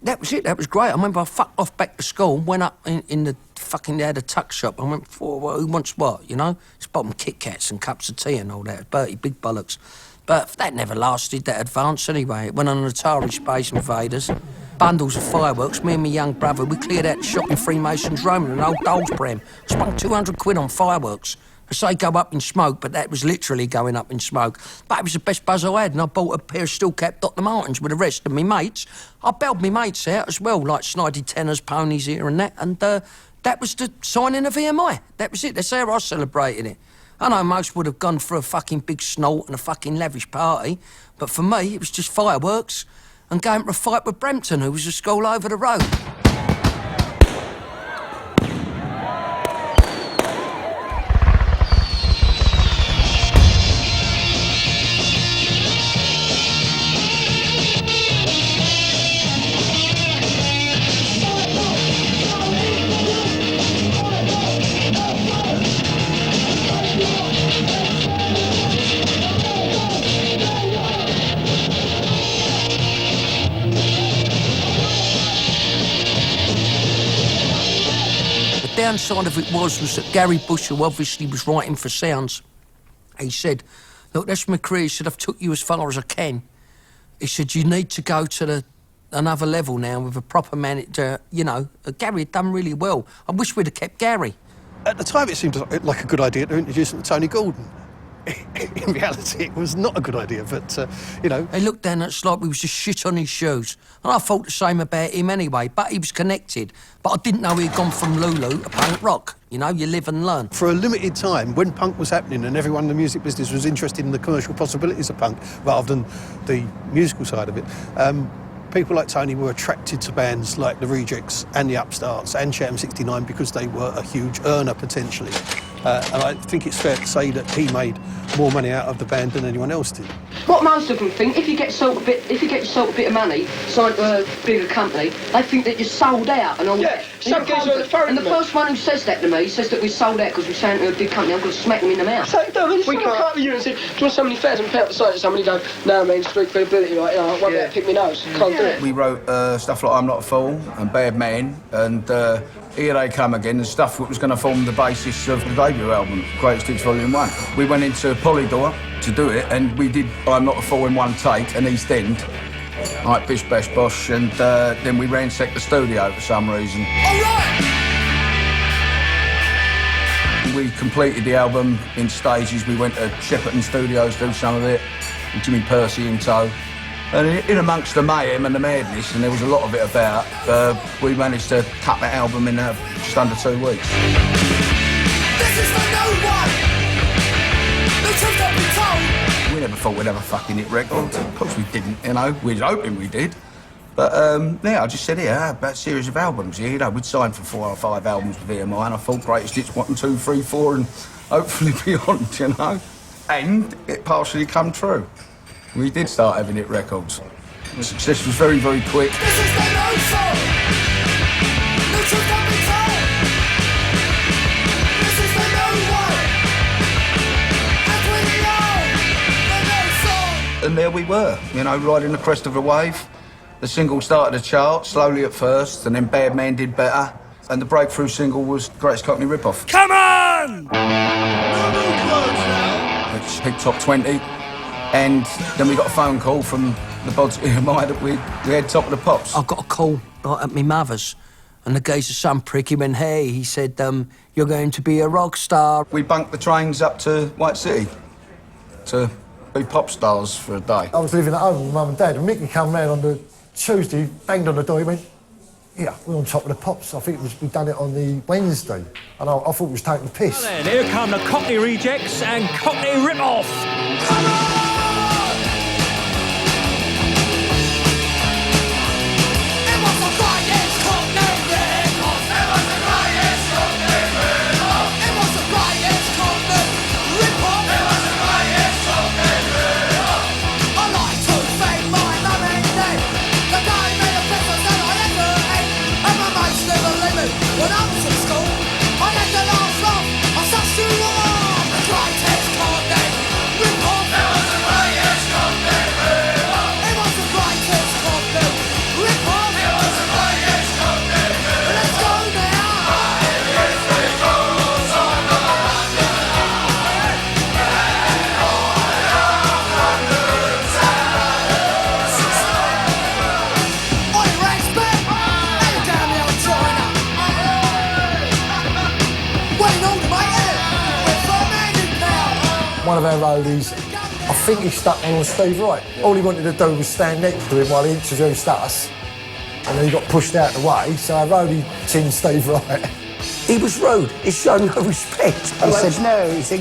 that was it, that was great. I remember I fucked off back to school, went up in the fucking, they had a tuck shop. I went, who wants what, you know? It's bottom Kit Kats and cups of tea and all that. Bertie, big bollocks. But that never lasted, that advance anyway. It went on an Atari Space Invaders. Bundles of fireworks. Me and my young brother, we cleared out the shop in Freemasons Road in an old Dole's Pram. Spent 200 quid on fireworks. I say go up in smoke, but that was literally going up in smoke. But it was the best buzz I had, and I bought a pair of steel-cap Dr. Martens with the rest of my mates. I bailed my mates out as well, like snidey tenors, ponies here and that, and that was the signing of EMI. That was it, that's how I celebrated it. I know most would have gone for a fucking big snort and a fucking lavish party, but for me, it was just fireworks and going for a fight with Brampton, who was a school over the road. downside of it was that Gary Bush, who obviously was writing for Sounds, he said, look, that's my career. He said, I've took you as far as I can. He said, you need to go to another level now with a proper man. You know, Gary had done really well. I wish we'd have kept Gary. At the time, it seemed like a good idea to introduce him to Tony Gordon. In reality, it was not a good idea, but, you know... He looked down at us like we was just shit on his shoes. And I thought the same about him anyway, but he was connected. But I didn't know he'd gone from Lulu to punk rock. You know, you live and learn. For a limited time, when punk was happening and everyone in the music business was interested in the commercial possibilities of punk rather than the musical side of it, people like Tony were attracted to bands like the Rejects and the Upstarts and Sham 69 because they were a huge earner, potentially. And I think it's fair to say that he made more money out of the band than anyone else did. What most of them think, if you get sold a bit of money, signed to a bigger company, they think that you're sold out and all that. some guys are on the phone. And the first one who says that to me says that we're sold out because we're signed to a big company. I'm going to smack them in the mouth. So, no, we can't come to you and say, do you want so many fares and pay out the side to somebody going, no, I mean, street credibility, like, you know, I won't be able to pick my nose. Can't do it. We wrote stuff like I'm Not a Fool and Bad Man, and Here They Come Again, and stuff that was going to form the basis of the debut album, Greatest Hits Volume 1. We went into Polydor to do it, and we did I'm Not a Fool in one take, an East End, like Bish Bash Bosh, and then we ransacked the studio for some reason. All right! We completed the album in stages. We went to Shepperton Studios to do some of it, with Jimmy Percy in tow. And in amongst the mayhem and the madness, and there was a lot of it about, we managed to cut that album in just under 2 weeks. This is for no one. The truth don't be told. We never thought we'd have a fucking hit record. Of course we didn't, you know. We was hoping we did. But, yeah, I just said, yeah, about a series of albums. Yeah, you know, we'd signed for 4 or 5 albums with EMI, and I thought Greatest Hits 1, 2, 3, 4, and hopefully beyond, you know. And it partially come true. We did start having hit records. The success was very, very quick. This is the no song. The truth don't be told. This is the no one. And we are the no song. And there we were, you know, riding the crest of a wave. The single started to chart, slowly at first, and then Bad Man did better. And the breakthrough single was Greatest Cockney Ripoff. Come on! Which hit top 20. And then we got a phone call from the bods at EMI that we had Top of the Pops. I got a call at my mother's, and the guy's some prick. He went, hey, he said, you're going to be a rock star. We bunked the trains up to White City to be pop stars for a day. I was living at home with Mum and Dad, and Mickey came round on the Tuesday, banged on the door, he went, yeah, we're on Top of the Pops. I think we'd done it on the Wednesday, and I thought we was taking the piss. Well then, here come the Cockney Rejects and Cockney Ripoff. Come on! When I was at school, I had the last laugh. I sussed you all. The greatest Cockney Ripoff. It was the greatest Cockney Ripoff. It was the greatest Cockney Ripoff. It was the greatest Cockney Ripoff. Let's go now. One of our roadies, I think he stuck on Steve Wright. All he wanted to do was stand next to him while he introduced us, and then he got pushed out of the way, so our roadie tinned Steve Wright. He was rude. He showed no respect. He said,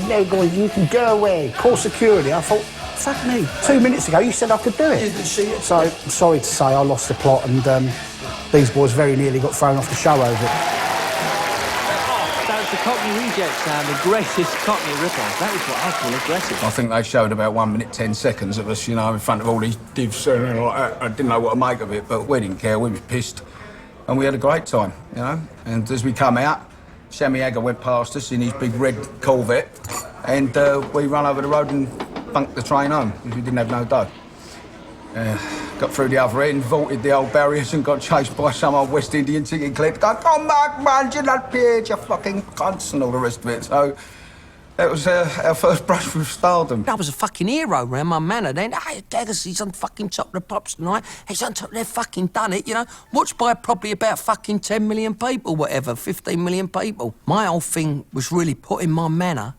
no, guys, you can go away. Call security. I thought, fuck me. 2 minutes ago, you said I could do it. So, I'm sorry to say, I lost the plot, and these boys very nearly got thrown off the show over it. The Cockney Rejects and the greatest Cockney Ripoff. That is what I call aggressive. I think they showed about 1 minute 10 seconds of us, you know, in front of all these divs and like that. I didn't know what to make of it, but we didn't care. We was pissed, and we had a great time, you know. And as we come out, Sammy Agger went past us in his big red Corvette, and we ran over the road and bunked the train home because we didn't have no dough. Got through the other end, vaulted the old barriers and got chased by some old West Indian ticket collector. Go, come back, man, you're not paid, you fucking cunts, and all the rest of it. So that was our first brush with stardom. I was a fucking hero around my manor then. Hey, Gaggers, he's on fucking top of the pops tonight. He's on top, they've fucking done it, you know. Watched by probably about fucking 10 million people, whatever, 15 million people. My whole thing was really putting my manor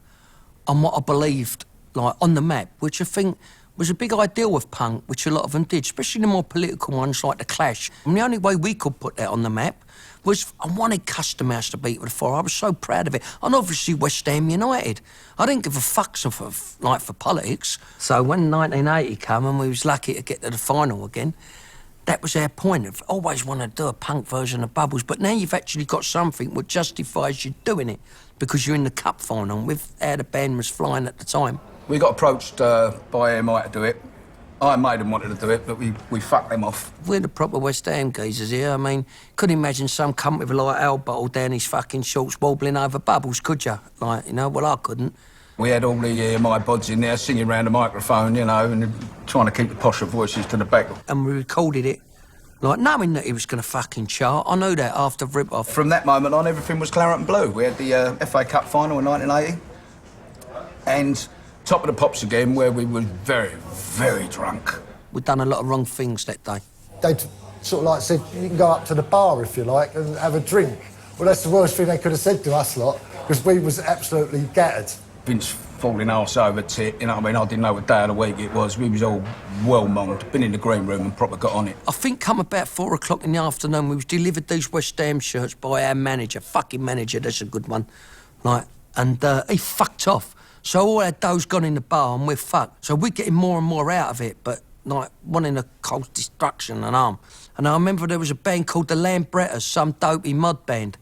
on what I believed, like, on the map, which I think was a big ideal of punk, which a lot of them did, especially the more political ones like The Clash. And the only way we could put that on the map was I wanted Custom House to beat with the fire. I was so proud of it. And obviously West Ham United. I didn't give a fuck for politics. So when 1980 came and we was lucky to get to the final again, that was our point. I've always wanted to do a punk version of Bubbles, but now you've actually got something that justifies you doing it because you're in the cup final with how the band was flying at the time. We got approached by AMI to do it. Iron Maiden wanted to do it, but we fucked them off. We're the proper West Ham geezers here. I mean, couldn't imagine some cunt with a light ale bottle down his fucking shorts wobbling over Bubbles, could you? Like, you know, well, I couldn't. We had all the AMI bods in there singing around the microphone, you know, and trying to keep the posher voices to the back. And we recorded it, like, knowing that he was going to fucking chart. I knew that after Rip-Off. From that moment on, everything was claret and blue. We had the FA Cup final in 1980, and top of the pops again, where we were very, very drunk. We'd done a lot of wrong things that day. They'd sort of like said, you can go up to the bar if you like and have a drink. Well, that's the worst thing they could have said to us lot, because we was absolutely gutted. Vince falling arse over tit, you know what I mean? I didn't know what day of the week it was. We was all well-monged, been in the green room and proper got on it. I think come about 4 o'clock in the afternoon, we was delivered these West Ham shirts by our manager, fucking manager, that's a good one, like, and he fucked off. So all our dough's gone in the bar and we're fucked. So we're getting more and more out of it, but like wanting to cause destruction and harm. And I remember there was a band called the Lambrettas, some dopey mod band,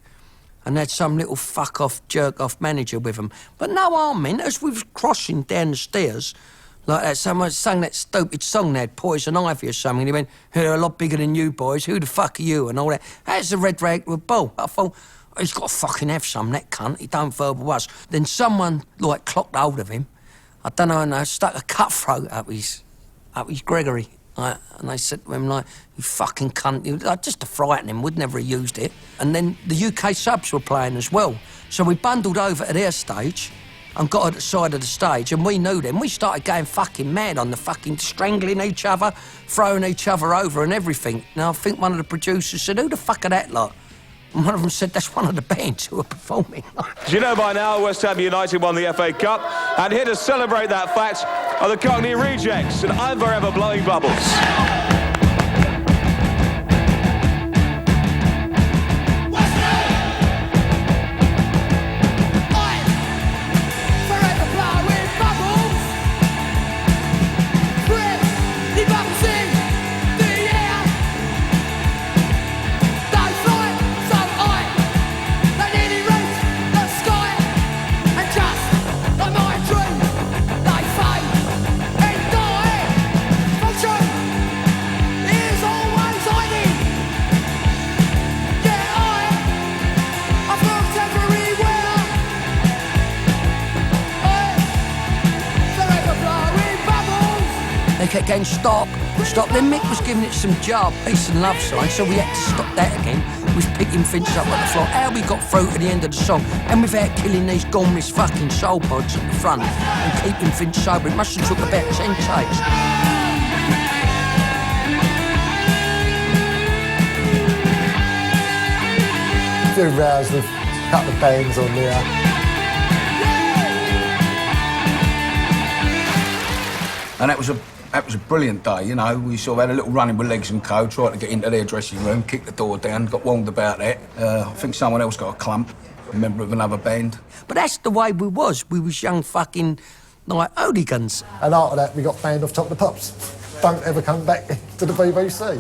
and they had some little fuck-off, jerk-off manager with them. But no harm meant, as we was crossing down the stairs, like that, someone sang that stupid song they had, Poison Ivy or something, and he went, they're a lot bigger than you boys, who the fuck are you, and all that. That's a red rag with a ball. I thought, he's got to fucking have some, that cunt. He don't verbal us. Then someone, like, clocked hold of him. I don't know, and they stuck a cutthroat up his Gregory. Like, and they said to him, like, you fucking cunt. Like, just to frighten him, we'd never have used it. And then the UK subs were playing as well. So we bundled over to their stage and got at the side of the stage, and we knew them. We started going fucking mad on the fucking strangling each other, throwing each other over and everything. Now, I think one of the producers said, who the fuck are that lot? And one of them said, that's one of the bands who are performing. Do you know by now West Ham United won the FA Cup? And here to celebrate that fact are the Cockney Rejects and I'm Forever Blowing Bubbles. They kept going, stop. Then Mick was giving it some jar, peace and love signs, so we had to stop that again. We was picking Finch up at the floor. How we got through to the end of the song, and without killing these gormless fucking soul pods at the front and keeping Finch sober, it must have took about 10 takes. A few rows with a couple of bands on there. And that was a brilliant day, you know. We sort of had a little running with Legs and Co, tried to get into their dressing room, kicked the door down, got warned about that. I think someone else got a clump, a member of another band. But that's the way we was. We was young fucking, like, hooligans. And after that, we got banned off Top of the Pops. Don't ever come back to the BBC.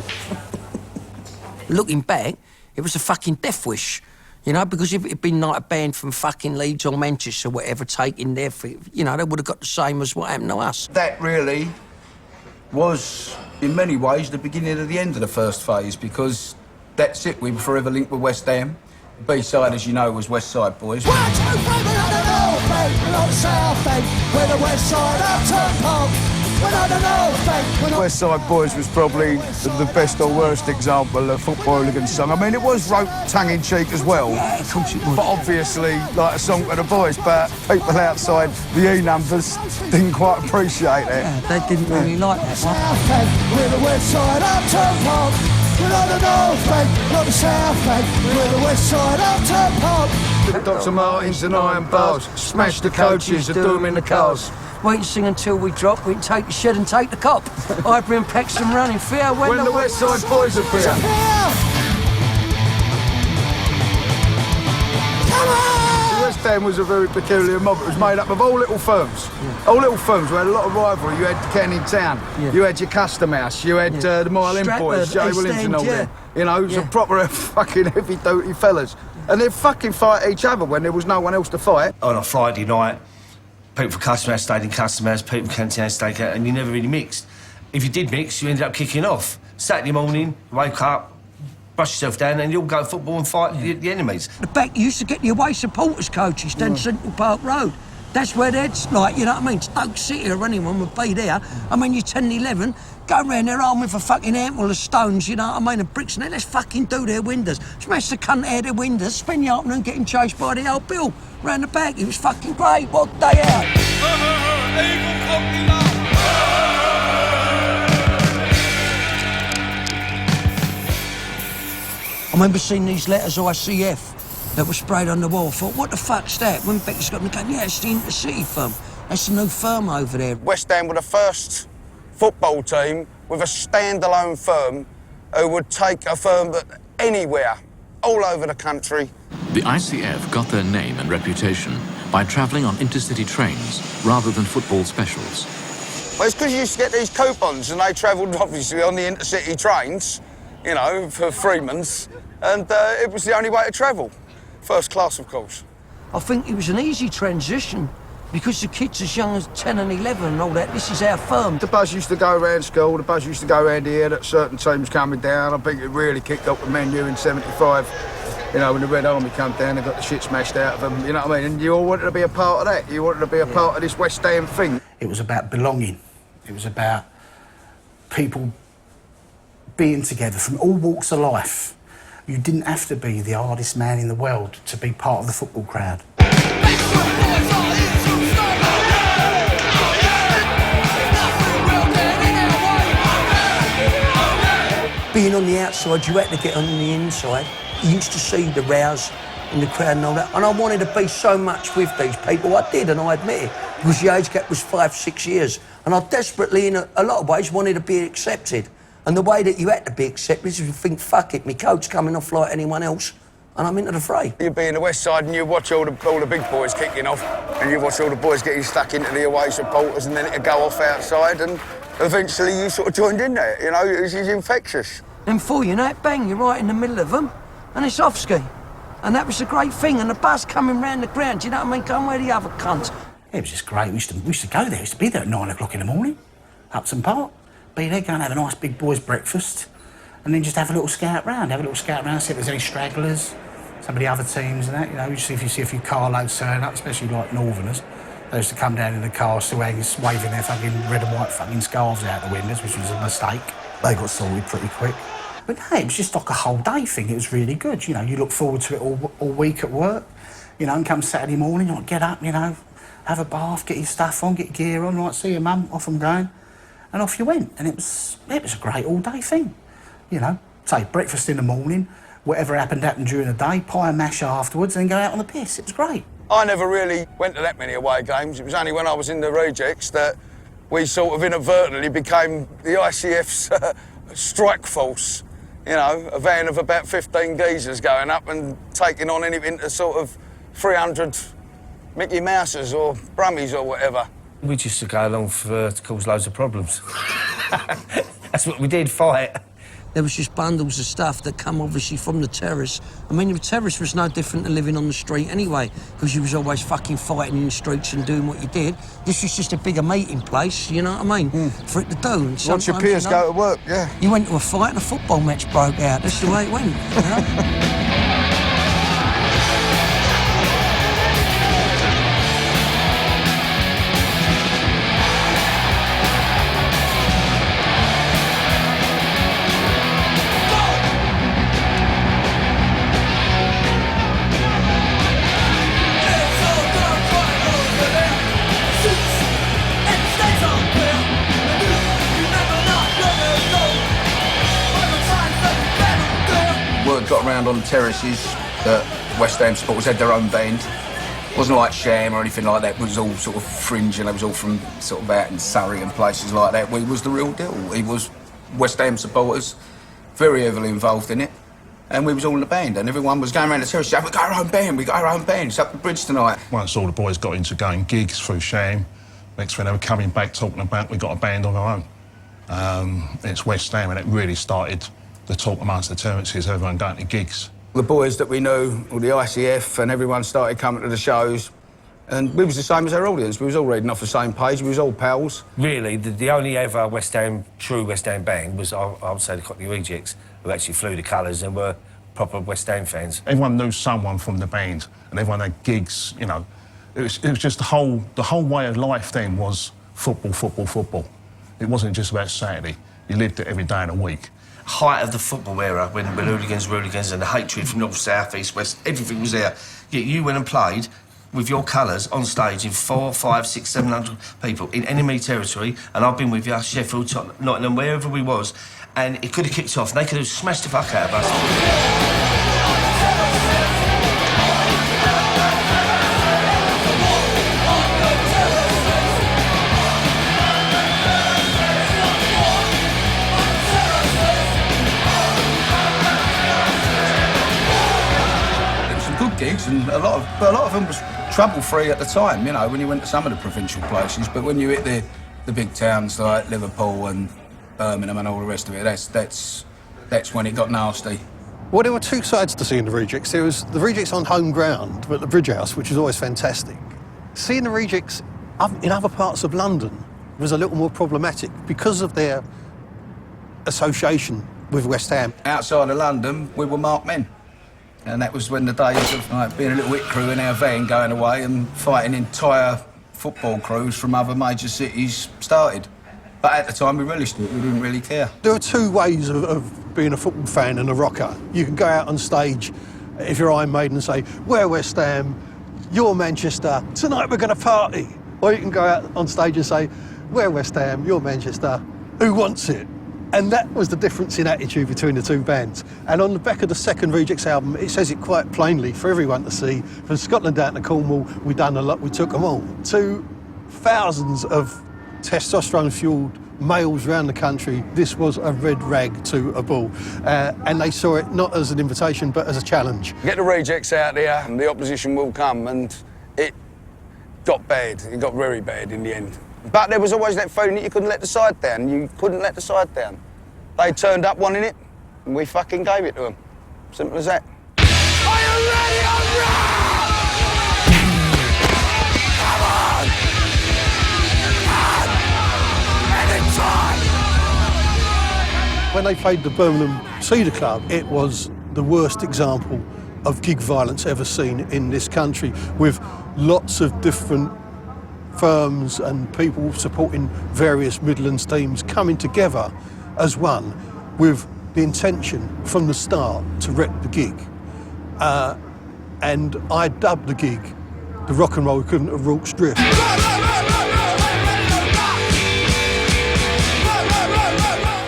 Looking back, it was a fucking death wish. You know, because if it had been like a band from fucking Leeds or Manchester or whatever taking their, you know, they would have got the same as what happened to us. That really was, in many ways, the beginning of the end of the first phase, because that's it, we were forever linked with West Ham. B-side, as you know, was West Side Boys. 1, 2, 3, we're on the north end, we're on the south end, we're the west side of Turnpike. We're not the North Bank. We're not... West Side Boys was probably the best or worst example of football hooligan song. I mean, it was wrote tongue-in-cheek as well. Yeah, of course it was. But obviously, like a song for the boys, but people outside the E numbers didn't quite appreciate it. Yeah, they didn't really like that one. South Bank, we're the West Side Uptown Park. We're not the North Bank, not the South Bank. We're the West Side Uptown Park. Dr. Martins and iron bars, smash the coaches, and do them in the cars. Wait and sing until we drop, we can take the shed and take the cop. Ivory and Paxton running fair When the West Side Boys appear. West Ham was a very peculiar mob. It was made up of all little firms. All little firms. We had a lot of rivalry. You had Canning Town, you had your Custom House, you had the Mile End Boys, Joe Williams and all them. You know, it was a proper fucking heavy-duty fellas. And they'd fucking fight each other when there was no one else to fight. On a Friday night, people from Custom House stayed in Custom House, people from Canning Town stayed out, and you never really mixed. If you did mix, you ended up kicking off. Saturday morning, wake up, brush yourself down, and you'll go football and fight the enemies. The back, you used to get the away supporters coaches down Central Park Road. That's where they'd, like, you know what I mean, Stoke City or anyone would be there. I mean, you're 10 and 11, go round there armed with a fucking handful of stones, you know what I mean, and bricks, and let's fucking do their windows. Smash the cunt out of their windows, spend the afternoon getting chased by the old Bill round the back. It was fucking great, what day out. I remember seeing these letters ICF that were sprayed on the wall. I thought, what the fuck's that? When Becky's got me going, yeah, it's the Intercity firm. That's the new firm over there. West Ham were the first football team with a standalone firm who would take a firm that anywhere, all over the country. The ICF got their name and reputation by travelling on intercity trains rather than football specials. Well, it's because you used to get these coupons and they travelled obviously on the intercity trains, you know, for Freeman's, and it was the only way to travel. First class, of course. I think it was an easy transition because the kids as young as 10 and 11 and all that, this is our firm. The bus used to go around school, the bus used to go around here, that certain teams coming down. I think it really kicked up with Man U in 75. You know, when the Red Army come down, they got the shit smashed out of them, you know what I mean? And you all wanted to be a part of that. You wanted to be a part of this West Ham thing. It was about belonging. It was about people being together from all walks of life. You didn't have to be the hardest man in the world to be part of the football crowd. Being on the outside, you had to get on the inside. You used to see the rows in the crowd and all that. And I wanted to be so much with these people. I did, and I admit it, because the age gap was 5-6 years. And I desperately, in a lot of ways, wanted to be accepted. And the way that you had to be accepted is you think, fuck it, my coat's coming off like anyone else, and I'm into the fray. You'd be in the West Side and you watch all the big boys kicking off, and you watch all the boys getting stuck into the away supporters, and then it'd go off outside, and eventually you sort of joined in there, you know, it was infectious. And before you know it, bang, you're right in the middle of them, and it's off ski. And that was a great thing, and the bus coming round the ground, you know what I mean, going where the other cunts. It was just great. We used to go there. We used to be there at 9 o'clock in the morning, Upton Park. Be there, go and have a nice big boys' breakfast, and then just have a little scout round. See if there's any stragglers, some of the other teams and that, you know. If you see a few carloads turn up, especially like Northerners, they used to come down in the car still waving their fucking red and white fucking scarves out the windows, which was a mistake. They got sorted pretty quick. But no, it was just like a whole day thing. It was really good, you know. You look forward to it all week at work, you know, and come Saturday morning, like, get up, you know, have a bath, get your stuff on, get your gear on, like, see your mum, off I'm going. And off you went, and it was a great all-day thing, you know. Say, breakfast in the morning, whatever happened during the day, pie and mash afterwards, and then go out on the piss. It was great. I never really went to that many away games. It was only when I was in the Rejects that we sort of inadvertently became the ICF's strike force. You know, a van of about 15 geezers going up and taking on anything to sort of 300 Mickey Mouses or Brummies or whatever. We just used to go along to cause loads of problems. That's what we did, fight. There was just bundles of stuff that come obviously from the terrace. I mean, the terrace was no different than living on the street anyway, because you was always fucking fighting in the streets and doing what you did. This was just a bigger meeting place, you know what I mean, for it to do. And once your peers go to work, yeah. You went to a fight and a football match broke out. That's the way it went, you know? around on the terraces that West Ham supporters had their own band. It wasn't like Sham or anything like that. It was all sort of fringe, and it was all from sort of out in Surrey and places like that. We was the real deal. He was West Ham supporters, very heavily involved in it. And we was all in the band, and everyone was going around the terrace saying, we got our own band, it's up the bridge tonight. Once all the boys got into going gigs through Sham, next thing they were coming back talking about we got a band on our own. It's West Ham, and it really started the talk amongst the terraces, everyone going to gigs. The boys that we knew, all the ICF, and everyone started coming to the shows, and we was the same as our audience. We was all reading off the same page, we was all pals. Really, the only ever true West Ham band was, I would say, the Cockney Rejects, who actually flew the colours and were proper West Ham fans. Everyone knew someone from the band, and everyone had gigs, you know. It was just the whole way of life then was football, football, football. It wasn't just about Saturday. You lived it every day in a week. Height of the football era, when hooligans were hooligans and the hatred from north, south, east, west, everything was there. Yet you went and played with your colours on stage in 400, 500, 600, 700 people in enemy territory, and I've been with you, Sheffield, Nottingham, wherever we was, and it could have kicked off, and they could have smashed the fuck out of us. Gigs, and a lot of them was trouble-free at the time, you know, when you went to some of the provincial places. But when you hit the big towns like Liverpool and Birmingham and all the rest of it, that's when it got nasty. Well, there were two sides to seeing the Rejects. There was the Rejects on home ground at the Bridge House, which was always fantastic. Seeing the Rejects in other parts of London was a little more problematic because of their association with West Ham. Outside of London, we were marked men. And that was when the days of like, being a little hit crew in our van going away and fighting entire football crews from other major cities started. But at the time, we relished it. We didn't really care. There are two ways of being a football fan and a rocker. You can go out on stage, if you're Iron Maiden, and say, we're West Ham, you're Manchester, tonight we're going to party. Or you can go out on stage and say, we're West Ham, you're Manchester, who wants it? And that was the difference in attitude between the two bands. And on the back of the second Rejects album, it says it quite plainly for everyone to see. From Scotland down to Cornwall, we done a lot, we took them all. To thousands of testosterone-fueled males around the country, this was a red rag to a bull. And they saw it not as an invitation, but as a challenge. Get the Rejects out there and the opposition will come, and it got bad. It got very bad in the end. But there was always that feeling that you couldn't let the side down. You couldn't let the side down. They turned up wanting it, and we fucking gave it to them. Simple as that. Are you ready? Come on! When they played the Birmingham Cedar Club, it was the worst example of gig violence ever seen in this country, with lots of different firms and people supporting various Midlands teams coming together as one with the intention from the start to wreck the gig. And I dubbed the gig the rock and roll equivalent of Rorke's Drift.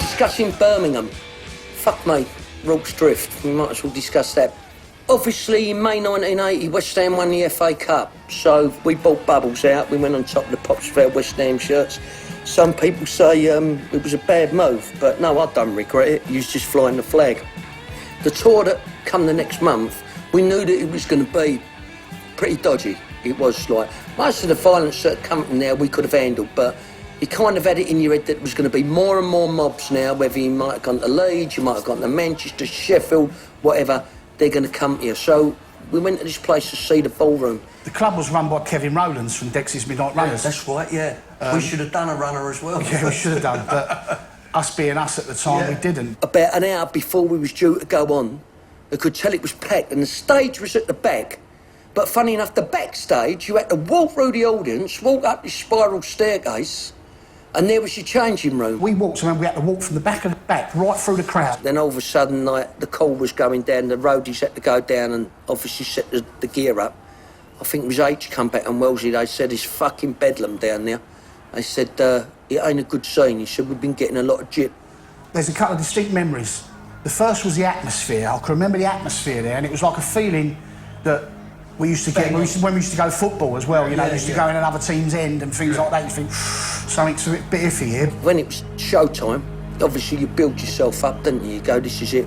Discussing Birmingham. Fuck me, Rorke's Drift. We might as well discuss that. Obviously, in May 1980, West Ham won the FA Cup, so we bought bubbles out. We went on top of the pops with our West Ham shirts. Some people say it was a bad move, but no, I don't regret it. You was just flying the flag. The tour that come the next month, we knew that it was going to be pretty dodgy. It was like, most of the violence that come from there we could have handled, but you kind of had it in your head that it was going to be more and more mobs now, whether you might have gone to Leeds, you might have gone to Manchester, Sheffield, whatever. They're going to come here. So we went to this place to see the ballroom. The club was run by Kevin Rowlands from Dexys Midnight Runners. That's right, yeah. We should have done a runner as well. Yeah, we should have done, but us being us at the time, we didn't. About an hour before we was due to go on, I could tell it was packed, and the stage was at the back. But funny enough, the backstage, you had to walk through the audience, walk up this spiral staircase, and there was your changing room. We walked around, we had to walk from the back of the back, right through the crowd. Then all of a sudden, like, the call was going down, the roadies had to go down and obviously set the gear up. I think it was H come back and Wellesley, they said, it's fucking bedlam down there. They said, it ain't a good scene. He said, we've been getting a lot of jip. There's a couple of distinct memories The first was the atmosphere. I can remember the atmosphere there, and it was like a feeling that we used to get when we used to go football as well. You know, we used to go in another team's end and things like that. You think something's a bit iffy here. When it was showtime, obviously you build yourself up, didn't you? You go, this is it.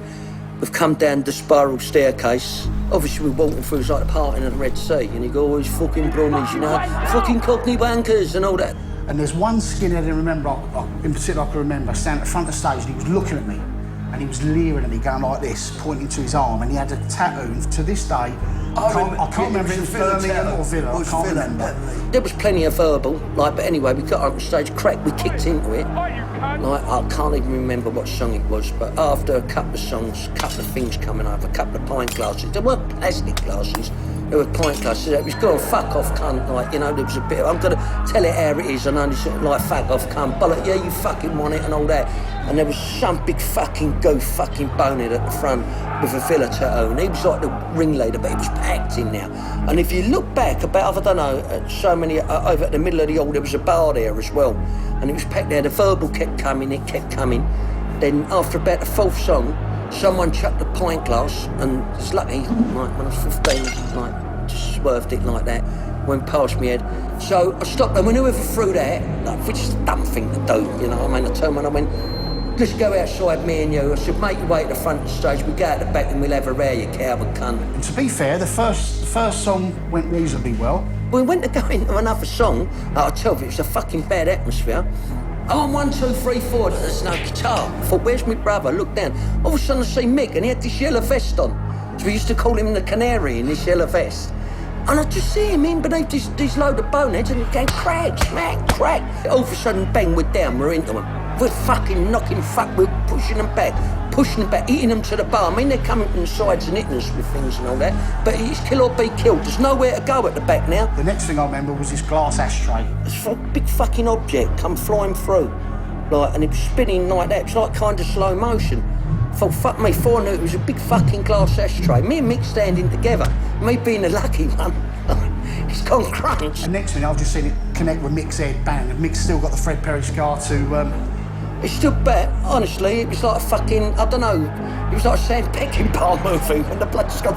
We've come down the spiral staircase. Obviously we're walking through, it's like the parting of the Red Sea, and you go, all these fucking brummies, you know, fucking Cockney wankers and all that. And there's one skinhead in particular I can remember, standing at the front of the stage, and he was looking at me, and he was leering at me, going like this, pointing to his arm, and he had a tattoo. To this day, I can't remember if it was Birmingham or Villa, I can't remember. There was plenty of verbal, like, but anyway, we got up on stage, crack, we kicked into it. Like, I can't even remember what song it was, but after a couple of songs, a couple of things coming over, a couple of pint glasses. There weren't plastic glasses, there were pint glasses. It was good, fuck off cunt, like, you know, there was a bit of, I'm gonna tell it how it is, and only sort of like, fuck off cunt, bollock, yeah, you fucking want it, and all that. And there was some big fucking goof fucking bonehead at the front with a Villa tattoo, and he was like the ringleader, but he was packed in now. And if you look back about, I don't know, so many, over at the middle of the hall, there was a bar there as well, and it was packed there. The verbal kept coming, it kept coming. Then after about the fourth song, someone chucked a pint glass, and it's lucky, like when I was 15, like, just swerved it like that, went past my head. So I stopped, and when whoever threw that, like, which is a dumb thing to do, you know what I mean? I turned around, I went, let's go outside, me and you. I said, make your way to the front of the stage, we go out the back and we'll have a row, you coward cunt. And to be fair, the first song went reasonably well. We went to go into another song. I tell you, it was a fucking bad atmosphere. Oh, 1, 2, 3, 4, there's no guitar. I thought, where's my brother? I looked down. All of a sudden I see Mick, and he had this yellow vest on. So we used to call him the Canary in this yellow vest. And I just see him in beneath this load of boneheads, and going crack, smack, crack. All of a sudden, bang, we're down, we're into them. We're fucking knocking we're pushing them back, hitting them to the bar. I mean, they're coming from the sides and hitting us with things and all that, but it's kill or be killed. There's nowhere to go at the back now. The next thing I remember was this glass ashtray. It's a big fucking object come flying through, like, and it was spinning like that. It was like kind of slow motion. I thought, fuck me, before I knew it was a big fucking glass ashtray. Me and Mick standing together, me being the lucky one. It's gone crunch. And next thing I've just seen it connect with Mick's head, bang, and Mick's still got the Fred Perry scar to... It stood back, honestly, it was like a fucking, I don't know, it was like a Sam Peckinpah movie when the blood just got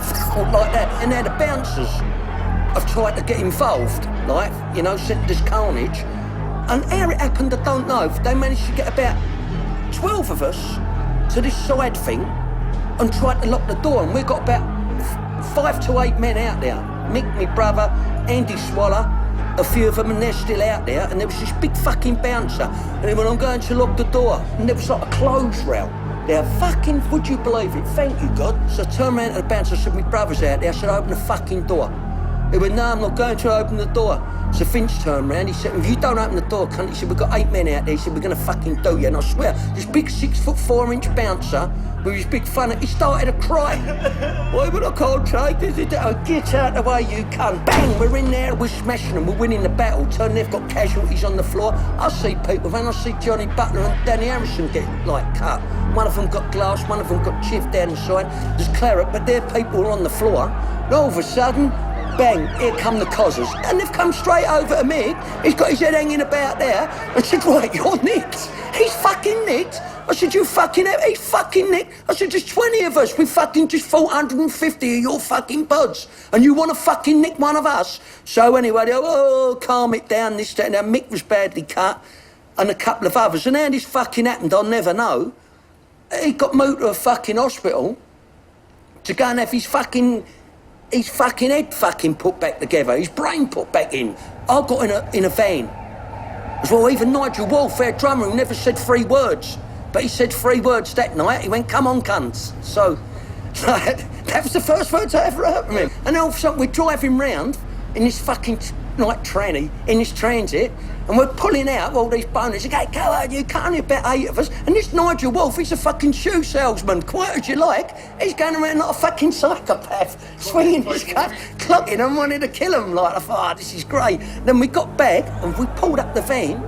like that. And now the bouncers have tried to get involved, like, you know, sent this carnage. And how it happened, I don't know. They managed to get about 12 of us to this side thing and tried to lock the door, and we got about 5 to 8 men out there. Mick, my brother, Andy Swaller, a few of them, and they're still out there, and there was this big fucking bouncer, and then when I'm going to lock the door, and there was like a clothes rail there. Fucking, would you believe it? Thank you, God. So I turned around to the bouncer, I said, my brother's out there. I said, open the fucking door. He went, no, I'm not going to open the door. So Finch turned around, he said, if you don't open the door, cunt, he said, we've got 8 men out there. He said, we're going to fucking do you. And I swear, this big 6'4" bouncer with his big fun, he started to cry. Why would I can't take this? Oh, get out of the way, you cunt. Bang, we're in there, we're smashing them, we're winning the battle. Turn, they've got casualties on the floor. I see people, and I see Johnny Butler and Danny Harrison get, like, cut. One of them got glass, one of them got chipped down the side. There's claret, but their people are on the floor. And all of a sudden, bang, here come the cozzers. And they've come straight over to Mick. He's got his head hanging about there. I said, right, you're nicked. He's fucking nicked. I said, you fucking, he's fucking nicked. I said, there's 20 of us. We fucking just fought 150 of your fucking buds. And you want to fucking nick one of us? So anyway, they go, oh, calm it down, this, that. Now, Mick was badly cut, and a couple of others. And how this fucking happened, I'll never know. He got moved to a fucking hospital to go and have his fucking head fucking put back together, his brain put back in. I got in a van. As well, even Nigel Wolfe, our drummer, who never said 3 words, but he said 3 words that night. He went, come on, cunts. So, that was the first words I ever heard from him. And all of a sudden, we're driving round in this fucking, like, tranny, in this transit, and we're pulling out all these boners. Okay, go on, you can't, only about 8 of us. And this Nigel Wolfe, he's a fucking shoe salesman, quite as you like. He's going around like a fucking psychopath, swinging his gun, clocking and wanting to kill him. Like, I thought, oh, this is great. Then we got back, and we pulled up the van.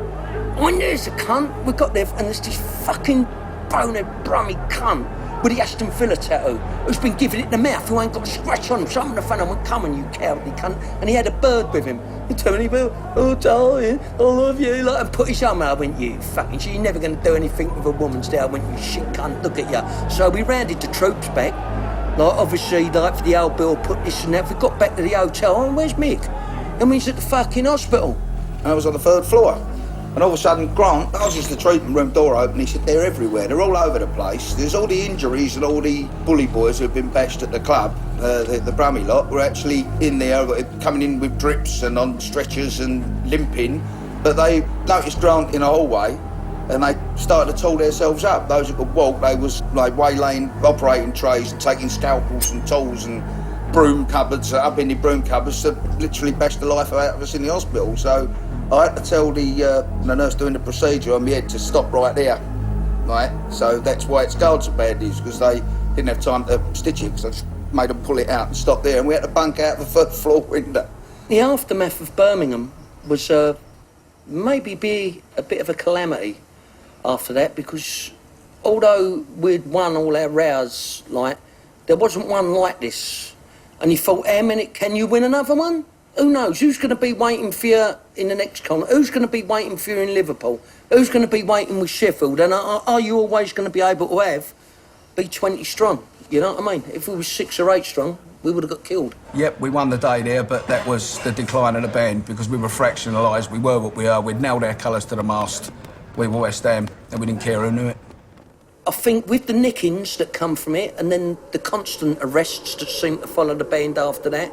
When there's a cunt, we got there, and there's this fucking bonehead, brummy cunt with the Aston Villa tattoo, who's been giving it the mouth, who ain't got a scratch on him. So I'm on the phone, I went, come on, you cowardly cunt. And he had a bird with him. He told me, oh, darling, I love you, like, and put his arm out. I went, you fucking shit, you're never going to do anything with a woman's there. I went, you shit cunt, look at you. So we rounded the troops back. Like, obviously, like, for the old bill, put this and that. We got back to the hotel, and where's Mick? And he's at the fucking hospital. And I was on the 3rd floor. And all of a sudden, Grant, I was just the treatment room door open, he said, they're everywhere, they're all over the place. There's all the injuries and all the bully boys who've been bashed at the club, the Brummy lot, were actually in there, coming in with drips and on stretchers and limping. But they noticed Grant in a hallway, and they started to tool themselves up. Those that could walk, they was like waylaying operating trays and taking scalpels and tools and broom cupboards, up in the broom cupboards, to literally bash the life out of us in the hospital. So I had to tell the nurse doing the procedure on my head to stop right there, right? So that's why it scarred so badly, because they didn't have time to stitch it, because I just made them pull it out and stop there, and we had to bunk out the 3rd floor window. The aftermath of Birmingham was maybe be a bit of a calamity after that, because although we'd won all our rows, like, there wasn't one like this. And you thought, how many, can you win another one? Who knows? Who's going to be waiting for you in the next corner? Who's going to be waiting for you in Liverpool? Who's going to be waiting with Sheffield? And are you always going to be able to be 20 strong? You know what I mean? If we were 6 or 8 strong, we would have got killed. Yep, we won the day there, but that was the decline of the band, because we were fractionalised, we were what we are, we'd nailed our colours to the mast. We were West Ham, and we didn't care who knew it. I think with the nickings that come from it, and then the constant arrests that seem to follow the band after that,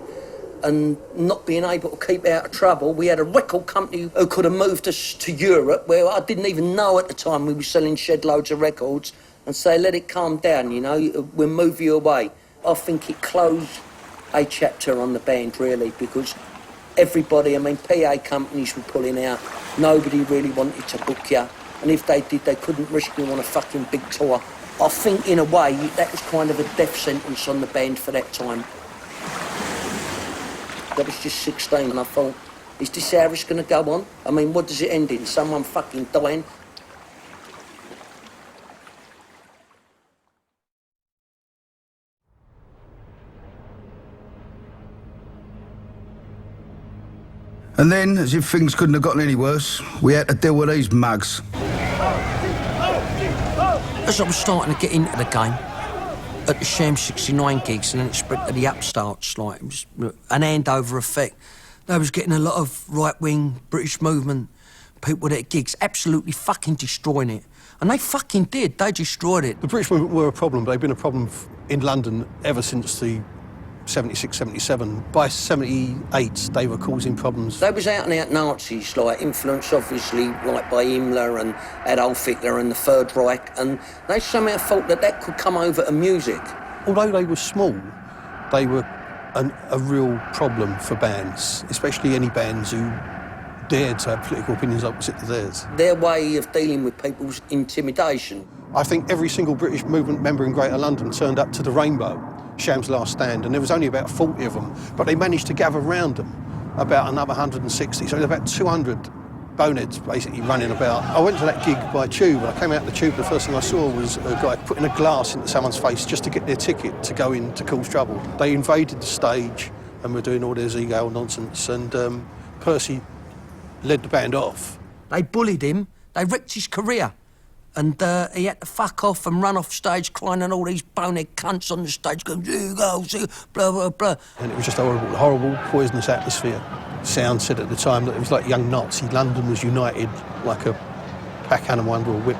and not being able to keep out of trouble, we had a record company who could have moved us to Europe, where I didn't even know at the time we were selling shed loads of records, and say, let it calm down, you know, we'll move you away. I think it closed a chapter on the band, really, because everybody, I mean, PA companies were pulling out, nobody really wanted to book you. And if they did, they couldn't risk me on a fucking big tour. I think, in a way, that was kind of a death sentence on the band for that time. I was just 16, and I thought, is this how it's going to go on? I mean, what does it end in? Someone fucking dying? And then, as if things couldn't have gotten any worse, we had to deal with these mugs. As I was starting to get into the game, at the Sham 69 gigs, and then it spread to the upstarts, like, it was an handover effect. They was getting a lot of right-wing British movement people at gigs, absolutely fucking destroying it. And they fucking did, they destroyed it. The British movement were a problem, but they've been a problem in London ever since the 76, 77. By 78, they were causing problems. They was out-and-out Nazis, like, influenced, obviously, like, by Himmler and Adolf Hitler and the Third Reich, and they somehow thought that could come over to music. Although they were small, they were a real problem for bands, especially any bands who dared to have political opinions opposite to theirs. Their way of dealing with people's intimidation. I think every single British movement member in Greater London turned up to the Rainbow, Sham's last stand, and there was only about 40 of them, but they managed to gather around them about another 160, so there were about 200 boneheads basically running about. I went to that gig by tube, and I came out the tube, the first thing I saw was a guy putting a glass into someone's face just to get their ticket to go in to cause trouble. They invaded the stage and were doing all their Ziegel nonsense, and Percy led the band off. They bullied him, they wrecked his career. And he had to fuck off and run off stage crying, and all these bonehead cunts on the stage going, Ziegel, blah, blah, blah. And it was just a horrible, horrible, poisonous atmosphere. Sound said at the time that it was like young Nazi. London was united like a pack animal under a whip.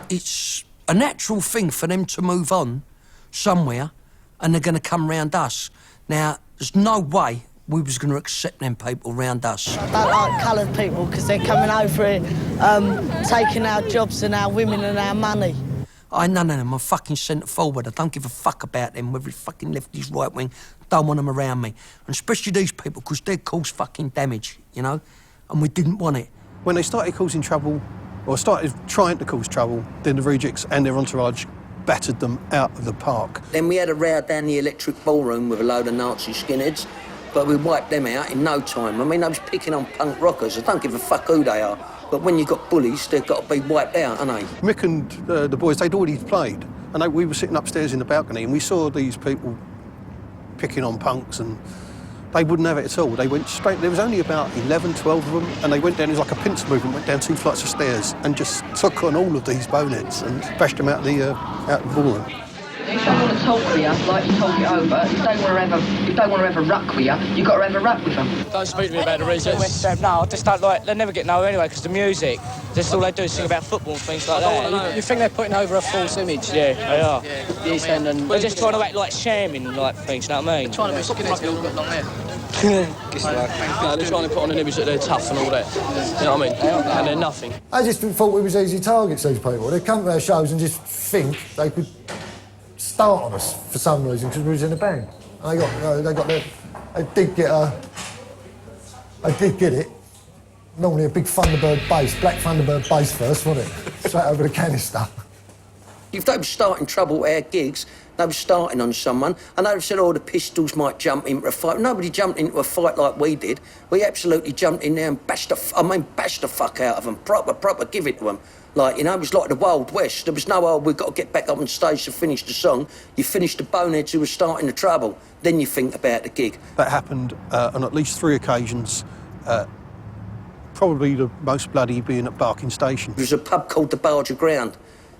It's a natural thing for them to move on somewhere, and they're going to come round us. Now, there's no way we was going to accept them people round us. I don't like coloured people because they're coming over here, taking our jobs and our women and our money. None of them are fucking centre forward. I don't give a fuck about them, whether it's fucking lefties, right wing. Don't want them around me. And especially these people, because they cause fucking damage, you know? And we didn't want it. When they started causing trouble, or started trying to cause trouble, then the Rejects and their entourage battered them out of the park. Then we had a row down the Electric Ballroom with a load of Nazi skinheads, but we wiped them out in no time. I mean, they was picking on punk rockers. I don't give a fuck who they are. But when you got bullies, they've got to be wiped out, haven't they? Mick and the boys, they'd already played, And we were sitting upstairs in the balcony and we saw these people picking on punks, and they wouldn't have it at all. They went straight, there was only about 11, 12 of them, and they went down, it was like a pincer movement, went down 2 flights of stairs and just took on all of these boneheads and bashed them out the ballroom. If I want to talk with you, like you talk it over, if they want to have a ruck with you, you've got to have a ruck with them. Don't speak to me about the Rejects. No, I just don't like, they never get nowhere anyway, because the music, just all they do is sing about football and things like that. You think they're putting over a false image? Yeah, they are. Yeah. The East End and... They're just trying to act like shaming, like things, you know what I mean? They're trying to be skinheads who've got long hair. No, they're trying to put on an image that they're tough and all that. You know what I mean? And they're nothing. I just thought we was easy targets, these people. They'd come to our shows and just think they could start on us for some reason because we was in a band. And they did get it. Normally a big Thunderbird bass, black Thunderbird bass first, wasn't it? Straight over the canister. If they were starting trouble at our gigs, they were starting on someone. I know they've said, oh, the Pistols might jump into a fight. Nobody jumped into a fight like we did. We absolutely jumped in there and bashed the fuck out of them. Proper, give it to them. Like, you know, it was like the Wild West. There was no, oh, we've got to get back up on stage to finish the song. You finish the boneheads who were starting the trouble. Then you think about the gig. That happened on at least 3 occasions. Probably the most bloody being at Barking Station. There was a pub called the Barger Ground,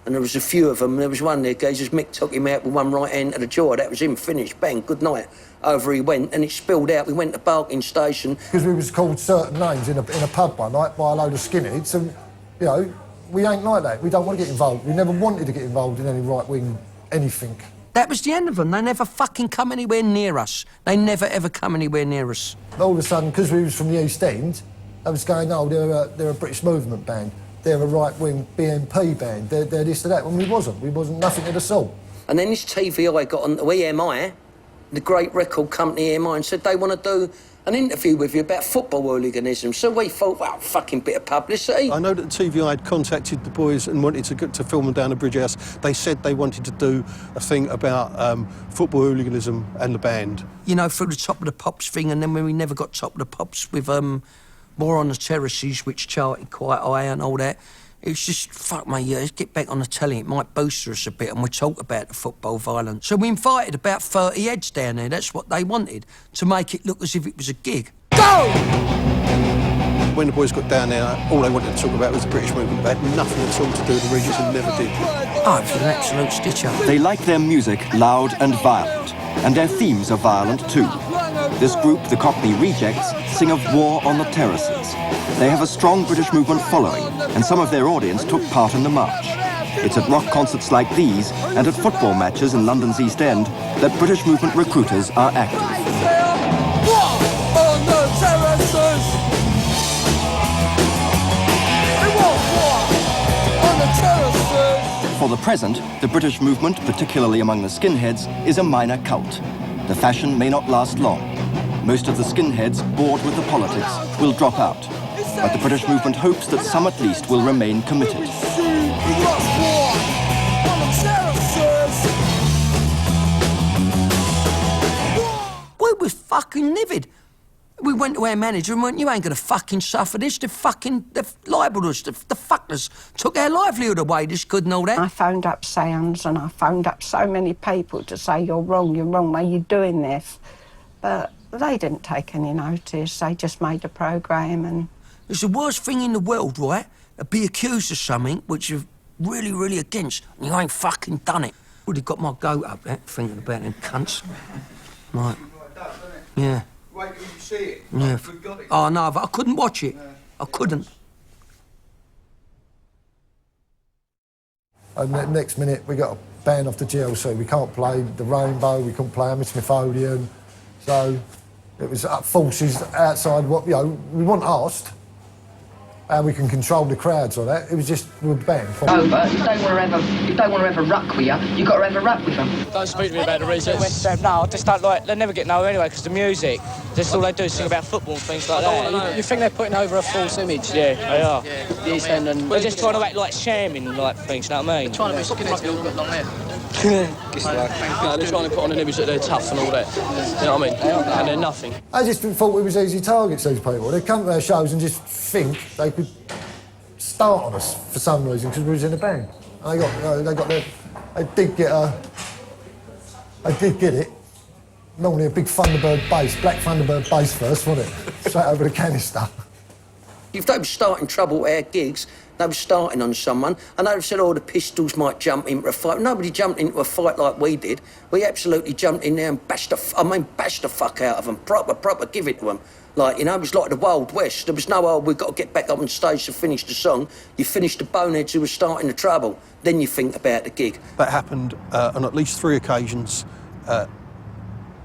and there was a few of them. There was one there, geezers, Mick took him out with one right hand to the jaw. That was him, finished, bang, good night. Over he went, and it spilled out. We went to Barking Station. Because we was called certain names in a pub one night by a load of skinheads, and, you know, we ain't like that. We don't want to get involved. We never wanted to get involved in any right-wing anything. That was the end of them. They never fucking come anywhere near us. They never, ever come anywhere near us. All of a sudden, because we was from the East End, I was going, oh, they're a British movement band. They're a right-wing BNP band. They're this, they're that. When we wasn't. We wasn't nothing of the sort. And then this TVI got on to EMI, the great record company EMI, and said they want to do an interview with you about football hooliganism. So we thought, well, fucking bit of publicity. I know that TVI had contacted the boys and wanted to film them down at Bridge House. They said they wanted to do a thing about football hooliganism and the band. You know, through the Top of the Pops thing, and then when we never got Top of the Pops with More on the Terraces, which charted quite high and all that. It's just, fuck me, yeah, let's get back on the telly. It might boost us a bit and we talk about the football violence. So we invited about 30 heads down there. That's what they wanted, to make it look as if it was a gig. Go! When the boys got down there, all they wanted to talk about was the British movement. They had nothing at all to do with the Rejects and never did. Oh, it was an absolute stitch-up. They like their music loud and violent, and their themes are violent too. This group, the Cockney Rejects, sing of war on the terraces. They have a strong British movement following, and some of their audience took part in the march. It's at rock concerts like these, and at football matches in London's East End, that British movement recruiters are active. War on the terraces! We want war on the terraces! For the present, the British movement, particularly among the skinheads, is a minor cult. The fashion may not last long. Most of the skinheads, bored with the politics, will drop out. But the British movement hopes that some at least will remain committed. We were fucking livid. We went to our manager and went, you ain't gonna fucking suffer this. They've libelled us, the fuckers took our livelihood away, this good and all that. I phoned up Sounds and I phoned up so many people to say, you're wrong, why are you doing this? But they didn't take any notice. They just made a programme and... It's the worst thing in the world, right? To be accused of something which you're really, really against, and you ain't fucking done it. Would have got my goat up there, thinking about them cunts. Right. Yeah. Wait till you see it. Yeah. Oh, no, I couldn't watch it. I couldn't. And the next minute, we got a ban off the GLC. We can't play the Rainbow, we couldn't play Hammersmith Odeon. So it was up forces outside what, you know, we weren't asked how we can control the crowds or that. It was just, we were banned. Over. If they want to have a ruck with you, you've got to have a ruck with them. Don't speak to me about the Rejects. No, I just don't like, they never get nowhere anyway, because the music, just all they do is sing about football and things like that. You think they're putting over a false image? Yeah, they are. The East End and... They're just trying to act like shaming, like things, you know what I mean? They're trying to be skinheads who've got long hair. No, they're trying to put on an image that they're tough and all that. You know what I mean? And they're nothing. I just thought we was easy targets, these people. They'd come to our shows and just think they could start on us for some reason because we was in a band. And they I did get it. Normally a big Thunderbird bass, black Thunderbird bass first, wasn't it? Straight over the canister. If they were starting trouble at our gigs, they were starting on someone, and they said, oh, the Pistols might jump into a fight. Nobody jumped into a fight like we did. We absolutely jumped in there and bashed the fuck out of them. Proper, give it to them. Like, you know, it was like the Wild West. There was no, oh, we've got to get back up on stage to finish the song. You finish the boneheads who were starting the trouble. Then you think about the gig. That happened on at least 3 occasions.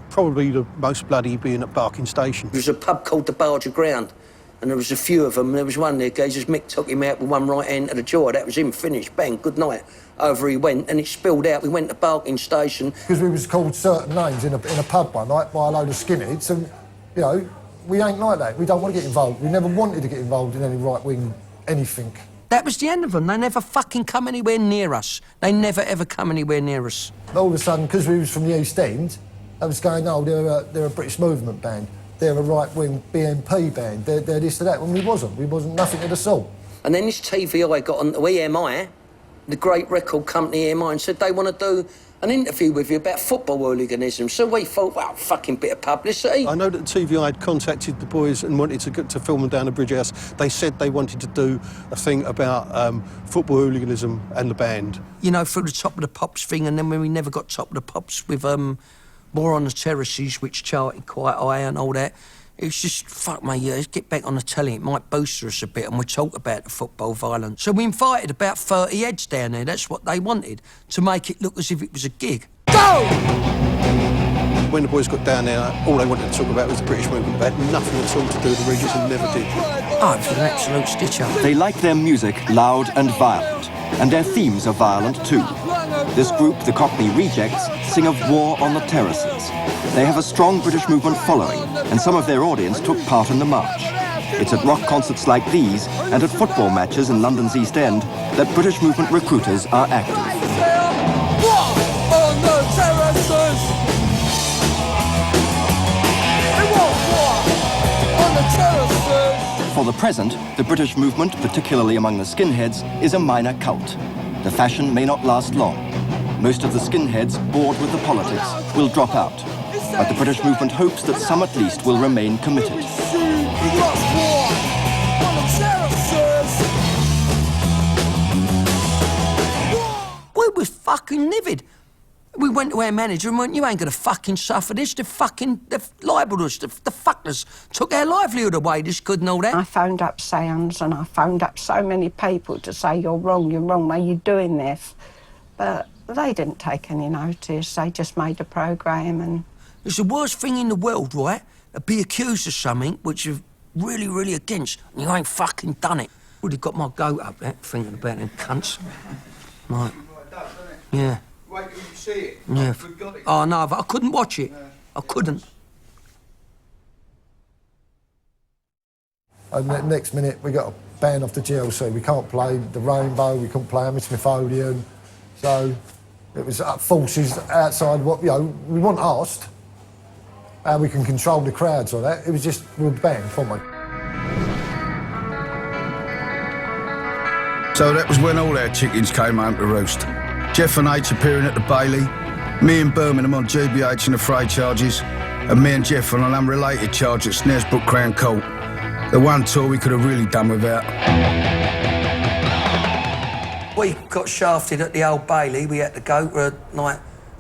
Probably the most bloody being at Barking Station. There was a pub called the Barger Ground, and there was a few of them. There was one there, geezers, Mick took him out with one right hand to the jaw. That was him, finished, bang, good night. Over he went, and it spilled out. We went to Barking Station. Because we was called certain names in a pub one night by a load of skinheads, and, you know, we ain't like that. We don't want to get involved. We never wanted to get involved in any right-wing anything. That was the end of them. They never fucking come anywhere near us. They never, ever come anywhere near us. All of a sudden, because we was from the East End, I was going, oh, they're a British movement band. They're a right-wing BNP band. They're this or that. When we wasn't. We wasn't nothing of the sort. And then this TVI got on to EMI, the great record company EMI, and said they want to do an interview with you about football hooliganism. So we thought, well, fucking bit of publicity. I know that TVI had contacted the boys and wanted to film them down at Bridge House. They said they wanted to do a thing about football hooliganism and the band. You know, through the Top of the Pops thing, and then when we never got Top of the Pops with More on the Terraces, which charted quite high and all that. It was just, fuck me, yeah, let's get back on the telly. It might boost us a bit, and we talk about the football violence. So we invited about 30 heads down there. That's what they wanted, to make it look as if it was a gig. Go! When the boys got down there, all they wanted to talk about was the British movement. They had nothing at all to do with the Regis and never did. Oh, it was an absolute stitch-up. They like their music loud and violent, and their themes are violent too. This group, the Cockney Rejects, sing of war on the terraces. They have a strong British movement following, and some of their audience took part in the march. It's at rock concerts like these, and at football matches in London's East End, that British movement recruiters are active. War on the terraces! They want war on the terraces! For the present, the British movement, particularly among the skinheads, is a minor cult. The fashion may not last long. Most of the skinheads, bored with the politics, will drop out. But the British movement hopes that some at least will remain committed. We were fucking livid. We went to our manager and went, you ain't gonna fucking suffer this. They've libelled us, the fuckers took our livelihood away, this good and all that. I phoned up Sounds and I phoned up so many people to say, you're wrong, why are you doing this? But they didn't take any notice, they just made a programme and... It's the worst thing in the world, right? To be accused of something which you're really, really against, and you ain't fucking done it. Would have got my goat up there, thinking about them cunts. Right. Yeah. Wait till you see it. Yeah. Oh, no, I couldn't watch it. I couldn't. And the next minute, we got a ban off the GLC. We can't play the Rainbow, we couldn't play Hammersmith Odeon. So it was forces outside what, you know, we weren't asked how we can control the crowds or that. It was just, we were banned from it. So that was when all our chickens came home to roost. Jeff and H appearing at the Bailey, me in Birmingham on GBH and afraid charges, and me and Jeff on an unrelated charge at Snaresbrook Crown Court. The one tour we could have really done without. We got shafted at the Old Bailey. We had to go to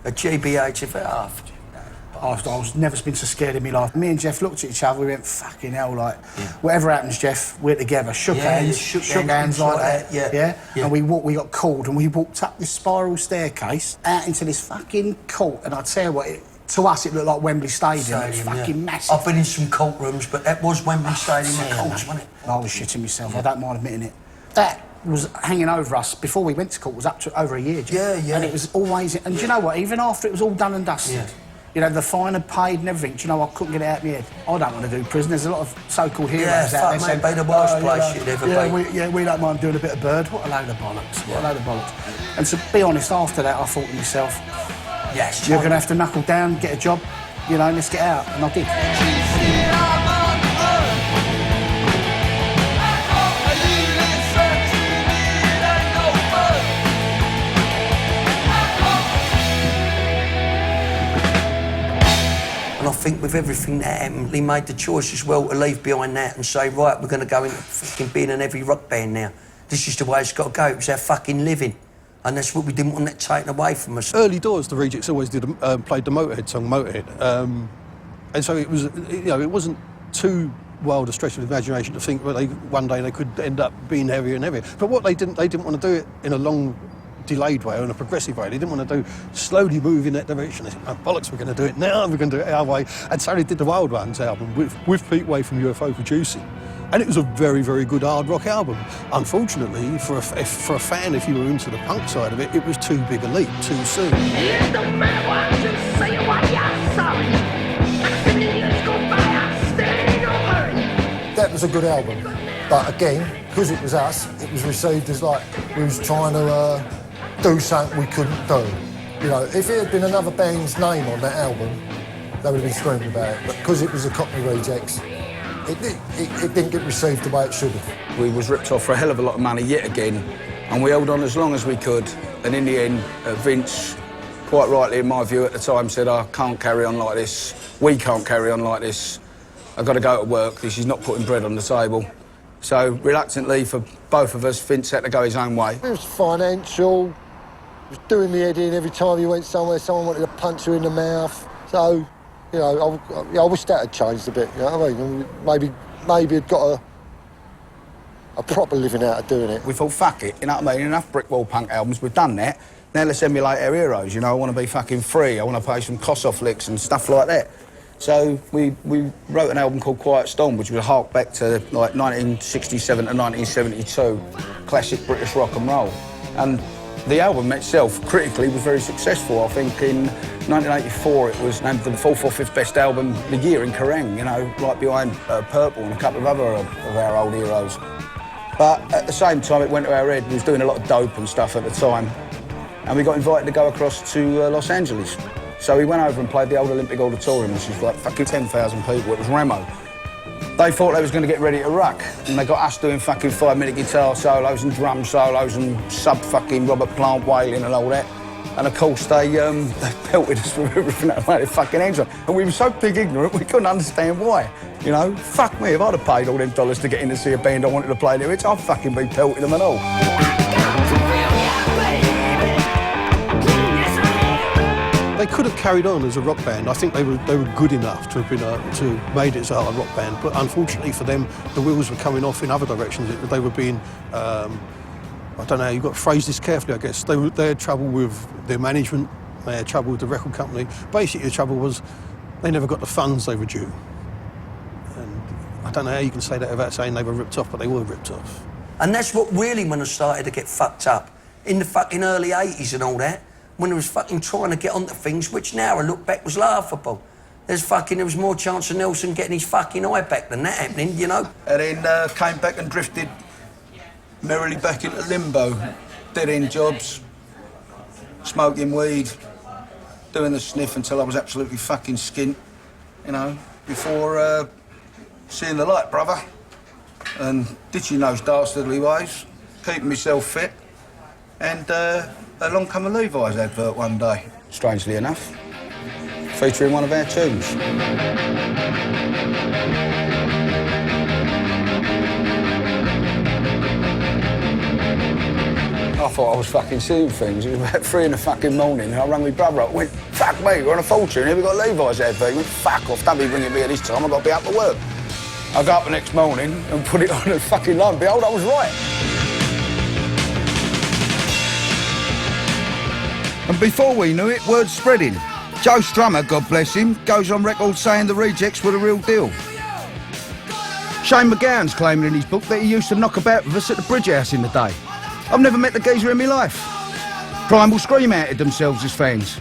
a GBH if I was never been so scared in my life. Me and Jeff looked at each other, we went, fucking hell, like, whatever happens, Jeff, we're together. Shook hands like that. Yeah. And we got called and we walked up this spiral staircase out into this fucking court. And I tell you what, to us it looked like Wembley Stadium. It was fucking massive. I've been in some courtrooms, but that was Wembley Stadium of courts, wasn't it? I was shitting myself, I don't mind admitting it. That was hanging over us before we went to court, was up to over a year, Jeff. And it was always, and do you know what, even after it was all done and dusted, you know, the fine had paid and everything. Do you know, I couldn't get it out of my head. I don't want to do prison. There's a lot of so-called heroes out there. Mate, be the worst place you'd ever be. We don't mind doing a bit of bird. What a load of bollocks. What a load of bollocks. And to be honest, after that, I thought to myself, you're going to have to knuckle down, get a job, you know, let's get out. And I did. think with everything that happened, he made the choice as well to leave behind that and say, right, we're going to go into fucking being an heavy rock band now. This is the way it's got to go. It was our fucking living. And that's what we didn't want that taken away from us. Early doors, the Rejects always did played the Motorhead song, Motorhead. And so it was, you know, it wasn't too wild a stretch of imagination to think that one day they could end up being heavier and heavier. But what they didn't want to do it in a long, delayed way or in a progressive way. They didn't want to do slowly move in that direction. They said, oh, bollocks, we're going to do it now, we're going to do it our way. And so they did the Wild Ones album with Pete Way from UFO producing. And it was a very, very good hard rock album. Unfortunately, for a fan, if you were into the punk side of it, it was too big a leap too soon. That was a good album, but again, because it was us, it was received as like we was trying to do something we couldn't do. You know, if it had been another band's name on that album, they would have been screaming about it. But because it was the Cockney Rejects, it didn't get received the way it should have. We was ripped off for a hell of a lot of money yet again, and we held on as long as we could. And in the end, Vince, quite rightly in my view at the time, said, I can't carry on like this. We can't carry on like this. I've got to go to work. This is not putting bread on the table. So, reluctantly, for both of us, Vince had to go his own way. It was financial. It was doing me head in every time you went somewhere, someone wanted to punch you in the mouth. So, you know, I wish that had changed a bit, you know what I mean? Maybe it'd got a proper living out of doing it. We thought, fuck it, you know what I mean? Enough brick wall punk albums, we've done that. Now let's emulate our heroes, you know? I want to be fucking free. I want to play some Kossoff licks and stuff like that. So we wrote an album called Quiet Storm, which would hark back to like 1967 to 1972, classic British rock and roll. And the album itself, critically, was very successful. I think in 1984 it was named the 4th or 5th best album of the year in Kerrang, you know, right behind Purple and a couple of other of our old heroes. But at the same time, it went to our head. We was doing a lot of dope and stuff at the time, and we got invited to go across to Los Angeles. So we went over and played the old Olympic Auditorium, which is like fucking 10,000 people. It was Remo. They thought they was going to get ready to rock, and they got us doing fucking 5-minute guitar solos and drum solos and sub-fucking Robert Plant wailing and all that. And of course, they pelted us with everything that had their fucking hands on. And we were so big ignorant, we couldn't understand why. You know, fuck me, if I'd have paid all them dollars to get in to see a band I wanted to play their hits, I'd fucking be pelting them and all. They could have carried on as a rock band. I think they were good enough to have been to made it as a rock band. But unfortunately for them, the wheels were coming off in other directions. They were being, I don't know. You've got to phrase this carefully, I guess. They had trouble with their management. They had trouble with the record company. Basically, the trouble was they never got the funds they were due. And I don't know how you can say that without saying they were ripped off, but they were ripped off. And that's what really when I started to get fucked up in the fucking early 80s and all that. When I was fucking trying to get onto things, which now I look back was laughable. There was more chance of Nelson getting his fucking eye back than that happening, you know? And then came back and drifted merrily back into limbo. Dead-end jobs, smoking weed, doing the sniff until I was absolutely fucking skint, you know, before seeing the light, brother. And ditching those dastardly ways, keeping myself fit, and along come a Levi's advert one day, strangely enough, featuring one of our tunes. I thought I was fucking seeing things. It was about 3 in the fucking morning, and I rang my brother up. Went, fuck me, we're on a fortune here, we've got a Levi's advert. He went, fuck off, don't be ringing me at this time, I've got to be up at work. I got up the next morning and put it on and fucking lo and behold, I was right. And before we knew it, word's spreading. Joe Strummer, God bless him, goes on record saying the Rejects were the real deal. Shane McGowan's claiming in his book that he used to knock about with us at the Bridge House in the day. I've never met the geezer in my life. Primal Scream outed themselves as fans.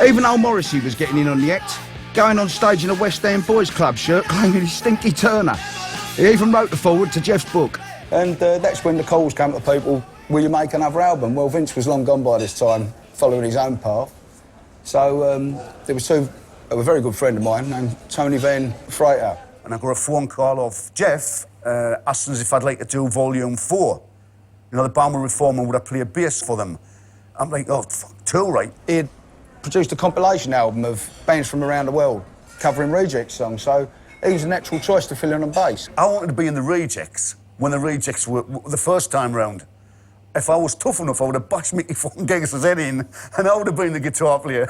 Even old Morrissey was getting in on the act, going on stage in a West End Boys Club shirt claiming he's Stinky Turner. He even wrote the foreword to Jeff's book. And that's when the calls came to people, will you make another album? Well, Vince was long gone by this time, following his own path. So there was a very good friend of mine named Tony Van Freighter. And I got a phone call off Jeff asking us if I'd like to do Volume 4. You know, the band were reforming, would I play a bass for them? I'm like, oh, fuck, cool, right? He had produced a compilation album of bands from around the world, covering Rejects songs, so he was a natural choice to fill in on bass. I wanted to be in the Rejects when the Rejects were the first time round. If I was tough enough, I would have bashed Mickey fucking Geggis's head in, and I would have been the guitar player.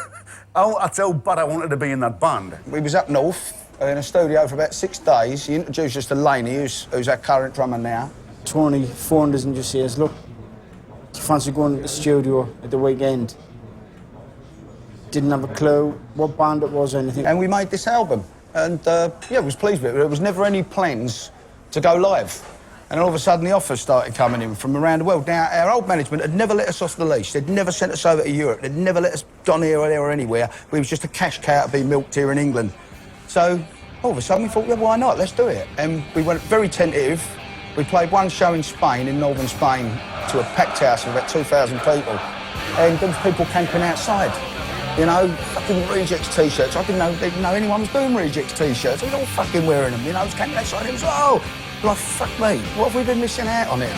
That's how bad I wanted to be in that band. We was up north in a studio for about 6 days. He introduced us to Laney, who's our current drummer now. Tony phoned us and just says, look, do you fancy going to the studio at the weekend? Didn't have a clue what band it was or anything. And we made this album, and yeah, I was pleased with it. There was never any plans to go live. And all of a sudden the offers started coming in from around the world. Now, our old management had never let us off the leash. They'd never sent us over to Europe. They'd never let us gone here or there or anywhere. We was just a cash cow to be milked here in England. So all of a sudden we thought, yeah, why not? Let's do it. And we went very tentative. We played one show in Spain, in northern Spain, to a packed house of about 2,000 people. And those people camping outside. You know, fucking Rejects T-shirts. I didn't know anyone was doing Rejects T-shirts. They were all fucking wearing them. You know, I was camping outside. It was, oh, like, fuck me, what have we been missing out on here?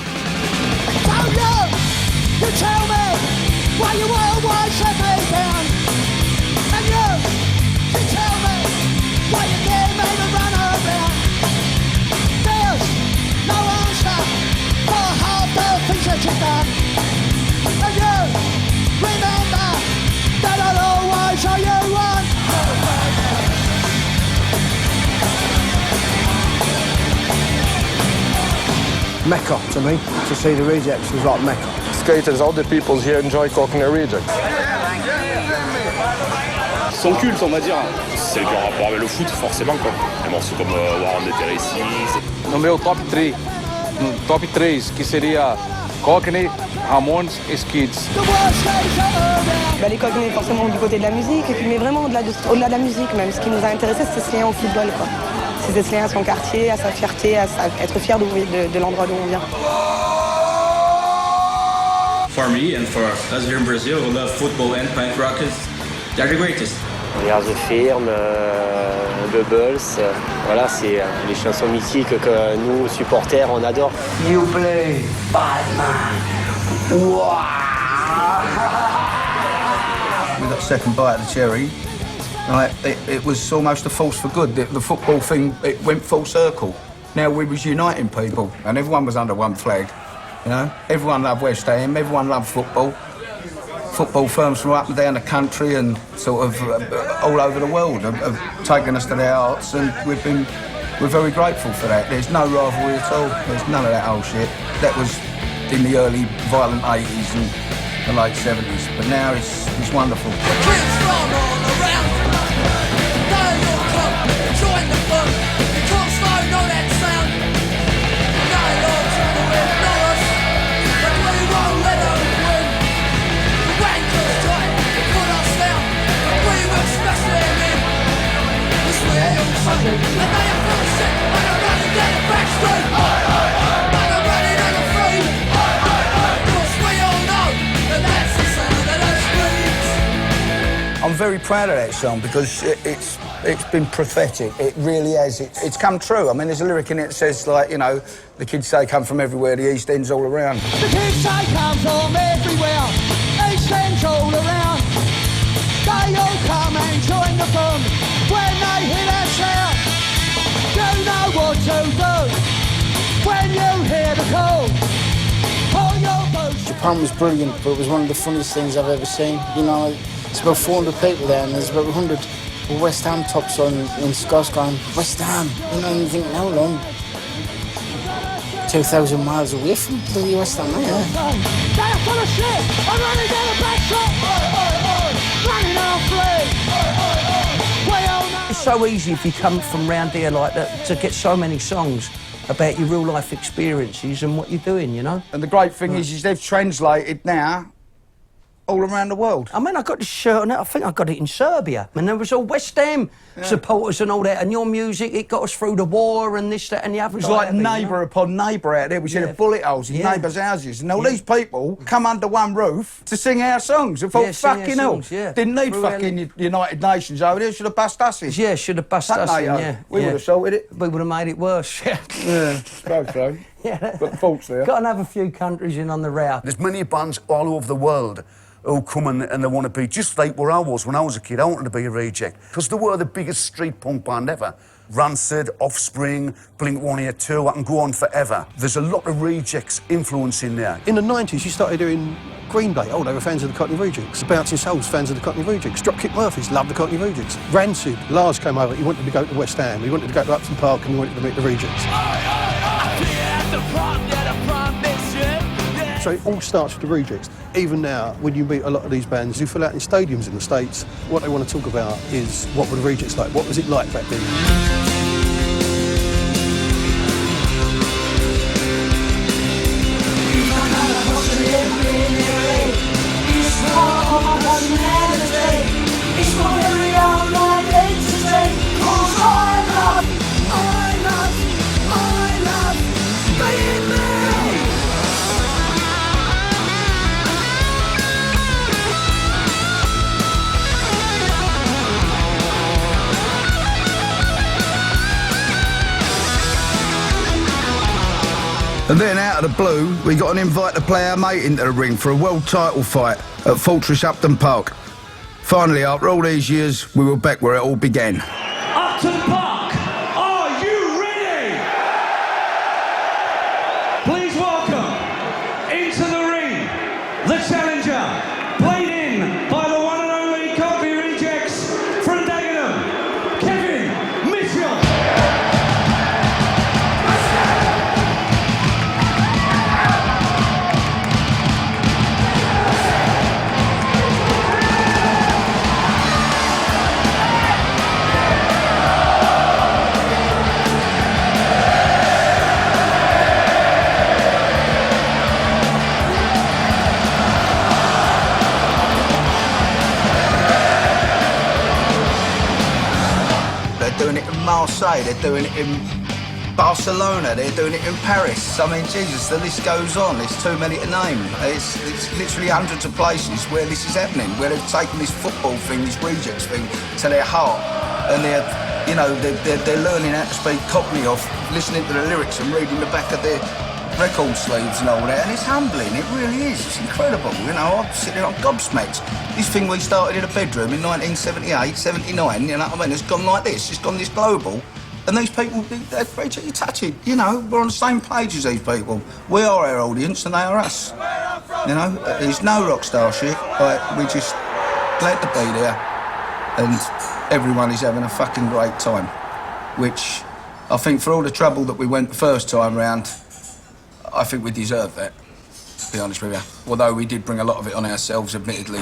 Don't you tell me why you always set me down. And you tell me why you gave me the run around. There's no answer for half the things that you've done. And you remember that I'll always show you one. Mecca to me, to see the Rejects was like Mecca. Skaters, all the people here enjoy Cockney Rejects. Ils sont cultes, on va dire. C'est le rapport avec le foot, forcément, quoi. Des morceaux comme War on the Terrace. No meu top 3, que seria Cockney, Ramones et Skids. Bah, les Cockney forcément du côté de la musique, et puis, mais vraiment au-delà de la musique même. Ce qui nous a intéressé, c'était ce lien au football, quoi. C'est ce lien à son quartier, à sa fierté, à être fier de l'endroit d'où on vient. For me and for us here in Brazil who love football and punk rock, they're the greatest. We Are the Firm, Bubbles, voilà, c'est les chansons mythiques que nous, supporters, on adore. You play Batman. Wow. We got second bite of the cherry. Right, it was almost a force for good. The football thing, it went full circle. Now we was uniting people, and everyone was under one flag. You know, everyone loved West Ham, everyone loved football. Football firms from up and down the country and sort of all over the world have taken us to their hearts, and we're very grateful for that. There's no rivalry at all. There's none of that old shit. That was in the early violent 80s and the late 70s, but now it's wonderful. Join the fun, you can't slow, know that sound. No, Lord, trying to ignore us, but we won't let them win. The wankers tried to put us down, but we will smash them in. It's real fun, and they are full of shit, and they're running down the back street. And they're running on the free. Cause we all know that that's the sound of the streets. I'm very proud of that song because it's been prophetic. It really has. It's come true. I mean, there's a lyric in it that says, like, you know, the kids say come from everywhere, the East End's all around. The kids say come from everywhere, East End's all around. They all come and join the fun when they hear that sound. You know what to do when you hear the call. Pull your boots. Japan was brilliant, but it was one of the funniest things I've ever seen. You know, it's about 400 people there, and there's about 100 West Ham tops on in Scots going, West Ham, you know, and you think, how long? 2,000 miles away from the West Ham, yeah. They're full of shit, I'm running down the back shot, running on free. We all know. It's so easy if you come from round here like that to get so many songs about your real life experiences and what you're doing, you know? And the great thing is they've translated now all around the world. I mean, I got this shirt on it, I think I got it in Serbia. And there was all West Ham supporters and all that, and your music, it got us through the war and this, that and the other. It was like neighbour upon neighbour out there. We had bullet holes in neighbours' houses. And all these people come under one roof to sing our songs. I thought, fucking hell, didn't need fucking United Nations over there, should have bust us in. Yeah, should have bust us in, yeah. We would have sorted it. We would have made it worse, yeah, suppose so. Yeah. Got the faults there. Got to have a few countries in on the route. There's many bands all over the world who come and they want to be just like where I was when I was a kid. I wanted to be a Reject because they were the biggest street punk band ever. Rancid, Offspring, Blink-182, I can go on forever. There's a lot of Rejects influence in there. In the 90s, you started doing Green Day. Oh, they were fans of the Cockney Rejects. Bouncing Souls, fans of the Cockney Rejects. Dropkick Murphys, loved the Cockney Rejects. Rancid, Lars came over. He wanted to go to West Ham. He wanted to go to Upton Park and he wanted to meet the Rejects. So it all starts with the Rejects. Even now, when you meet a lot of these bands who fill out in stadiums in the States, what they want to talk about is what were the Rejects like? What was it like back then? And then out of the blue, we got an invite to play our mate into the ring for a world title fight at Fortress Upton Park. Finally, after all these years, we were back where it all began. Upton Park, are you ready? Please welcome into the ring, the challenger, played in by the one and only Cockney Rejects from Dagenham, Kevin Mitchell. They're doing it in Marseille, they're doing it in Barcelona, they're doing it in Paris. I mean, Jesus, the list goes on. There's too many to name. It's literally hundreds of places where this is happening, where they've taken this football thing, this Rejects thing, to their heart. And they're learning how to speak Cockney off, listening to the lyrics and reading the back of their record sleeves and all that. And it's humbling, it really is. It's incredible, you know. I'm sitting there, I'm gobsmacked. This thing we started in a bedroom in 1978, 79, you know what I mean? It's gone like this, it's gone this global. And these people, they're you touch it, you know, we're on the same page as these people. We are our audience and they are us. You know, there's no rock star shit, but we just glad to be there. And everyone is having a fucking great time. Which, I think for all the trouble that we went the first time round, I think we deserve that, to be honest with you. Although we did bring a lot of it on ourselves, admittedly.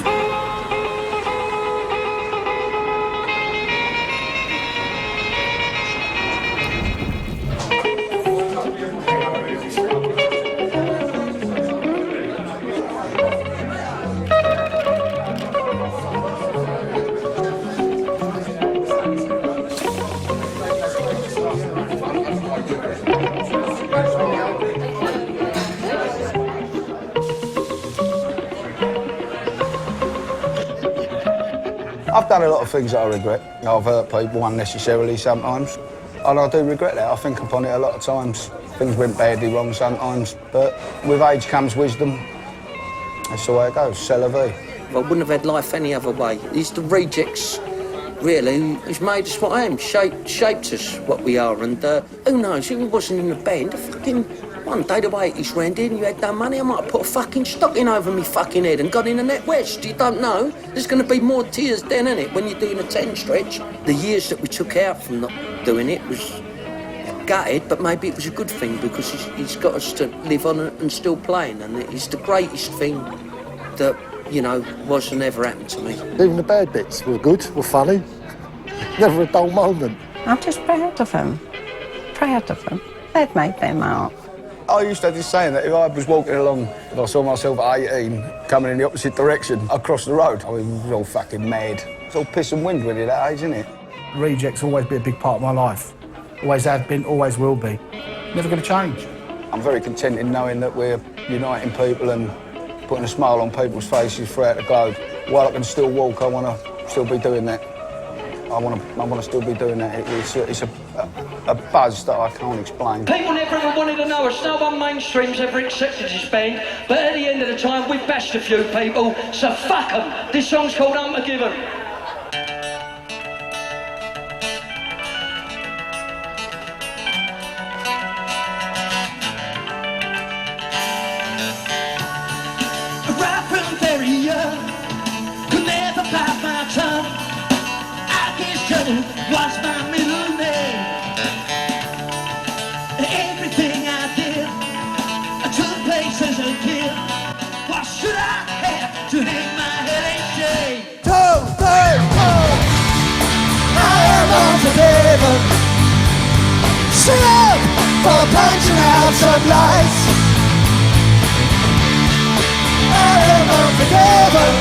I've done a lot of things that I regret. I've hurt people unnecessarily sometimes. And I do regret that. I think upon it a lot of times. Things went badly wrong sometimes. But with age comes wisdom. That's the way it goes. C'est la vie. I wouldn't have had life any other way. It's the Rejects, really, who's made us what I am, shaped us what we are. And who knows, if we wasn't in the band, one day the way it's ran in, you had no money, I might have put a fucking stocking over me fucking head and got in the net west. You don't know. There's going to be more tears then, innit, when you're doing a 10 stretch. The years that we took out from not doing it was gutted, but maybe it was a good thing because he's got us to live on and still playing, and it's the greatest thing that, you know, was and ever happened to me. Even the bad bits were good, were funny. Never a dull moment. I'm just proud of them. Proud of them. They've made their mark. I used to have this saying that if I was walking along and I saw myself at 18 coming in the opposite direction across the road, I mean, it was all fucking mad. It's all piss and wind when you're that age, isn't it? Rejects always be a big part of my life. Always have been, always will be. Never going to change. I'm very content in knowing that we're uniting people and putting a smile on people's faces throughout the globe. While I can still walk, I want to still be doing that. I want to still be doing that. It's a a buzz that I can't explain. People never ever wanted to know us. No one mainstream's ever accepted this band, but at the end of the time, we've bashed a few people, so fuck them. This song's called Unforgiven. Right from very young, could never bite my tongue. I guess trouble was my middle name. Everything I did, I took place as a kid. Why should I have to hang my head in shame? I am unforgiven. Sing up for punching out some lights. I am unforgiven,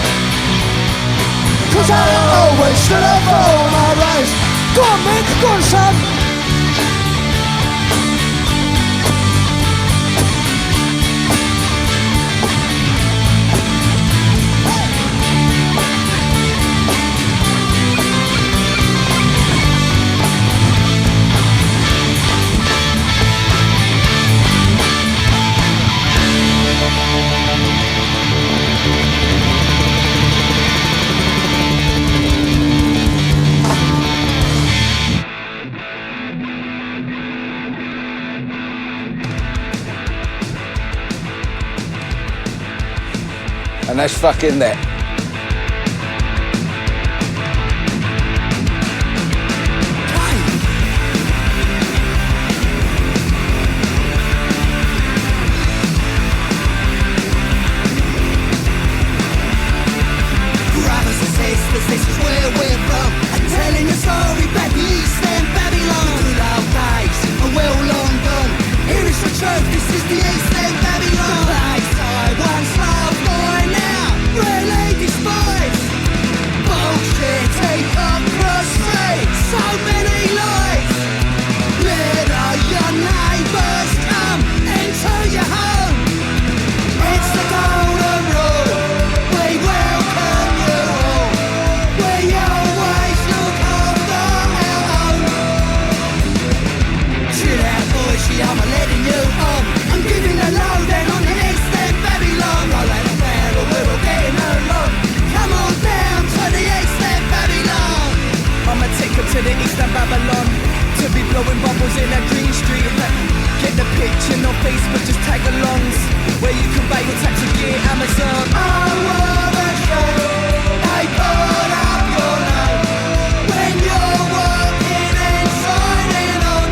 'cause I always stood up for my rights. Go on, Mick, go on, son. And that's fucking that. Brothers and sisters, this is where we're from. I'm telling a story back east and Babylon. Good old days are well long gone. Here is the truth, this is the East End Babylon. The place I once loved, I now really despise. Bullshit, hypocrisy, so many lies. Let all your neighbours come into your home. It's the golden rule, we welcome you all. We always look after our own. Chill out, boys, see I'm letting you on. I'm giving a lowdown on the East End Babylon. Roll out the barrel, we're all getting along. Come on down to the East End Babylon. I'ma take her to the East End Babylon to be blowing bubbles in a green street. Get the picture, no Facebook, just tag alongs where you can buy your taxi gear, Amazon. I wanna show they put up your name when you're working and signing on.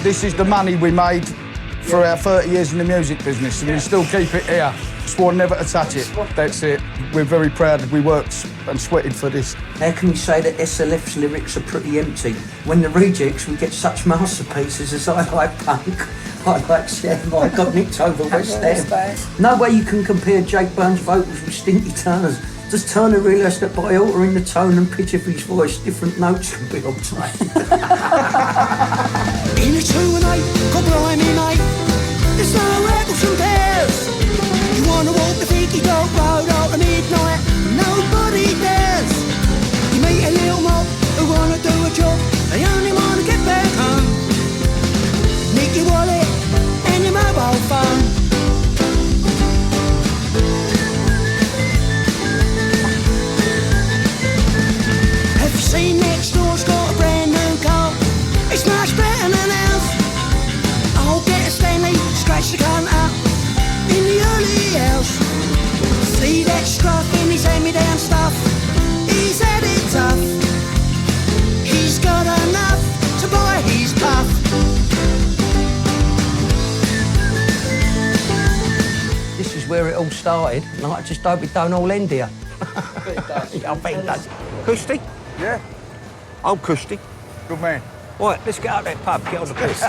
This is the money we made for our 30 years in the music business, and we still keep it here. Swore never to touch it. That's it. We're very proud that we worked and sweated for this. How can you say that SLF's lyrics are pretty empty? When the Rejects, we get such masterpieces as I like punk, I like Chef, I got nicked over West Ham. No way you can compare Jake Burns' vocals with Stinky Turner's. Does Turner realise that by altering the tone and pitch of his voice, different notes can be obtained? In a 2 and 8, God blimey mate, there's no apples and pears. You wanna walk the Vicky Dog Road after midnight, nobody dares. You meet a little mob who wanna do a job, they only wanna get back home. Nick your wallet and your mobile phone. Have you seen next door's got a brand new car? It's much better than ours. I'll get a Stanley, scratch the cunt up in the early hours. See that struck in his hand-me-down stuff. He's had it tough. He's got enough to buy his puff. This is where it all started, and I just hope it don't all end here. I bet it does. Custy? Yeah. I'm Custy. Good man. Right, let's get out that pub, get on the piss.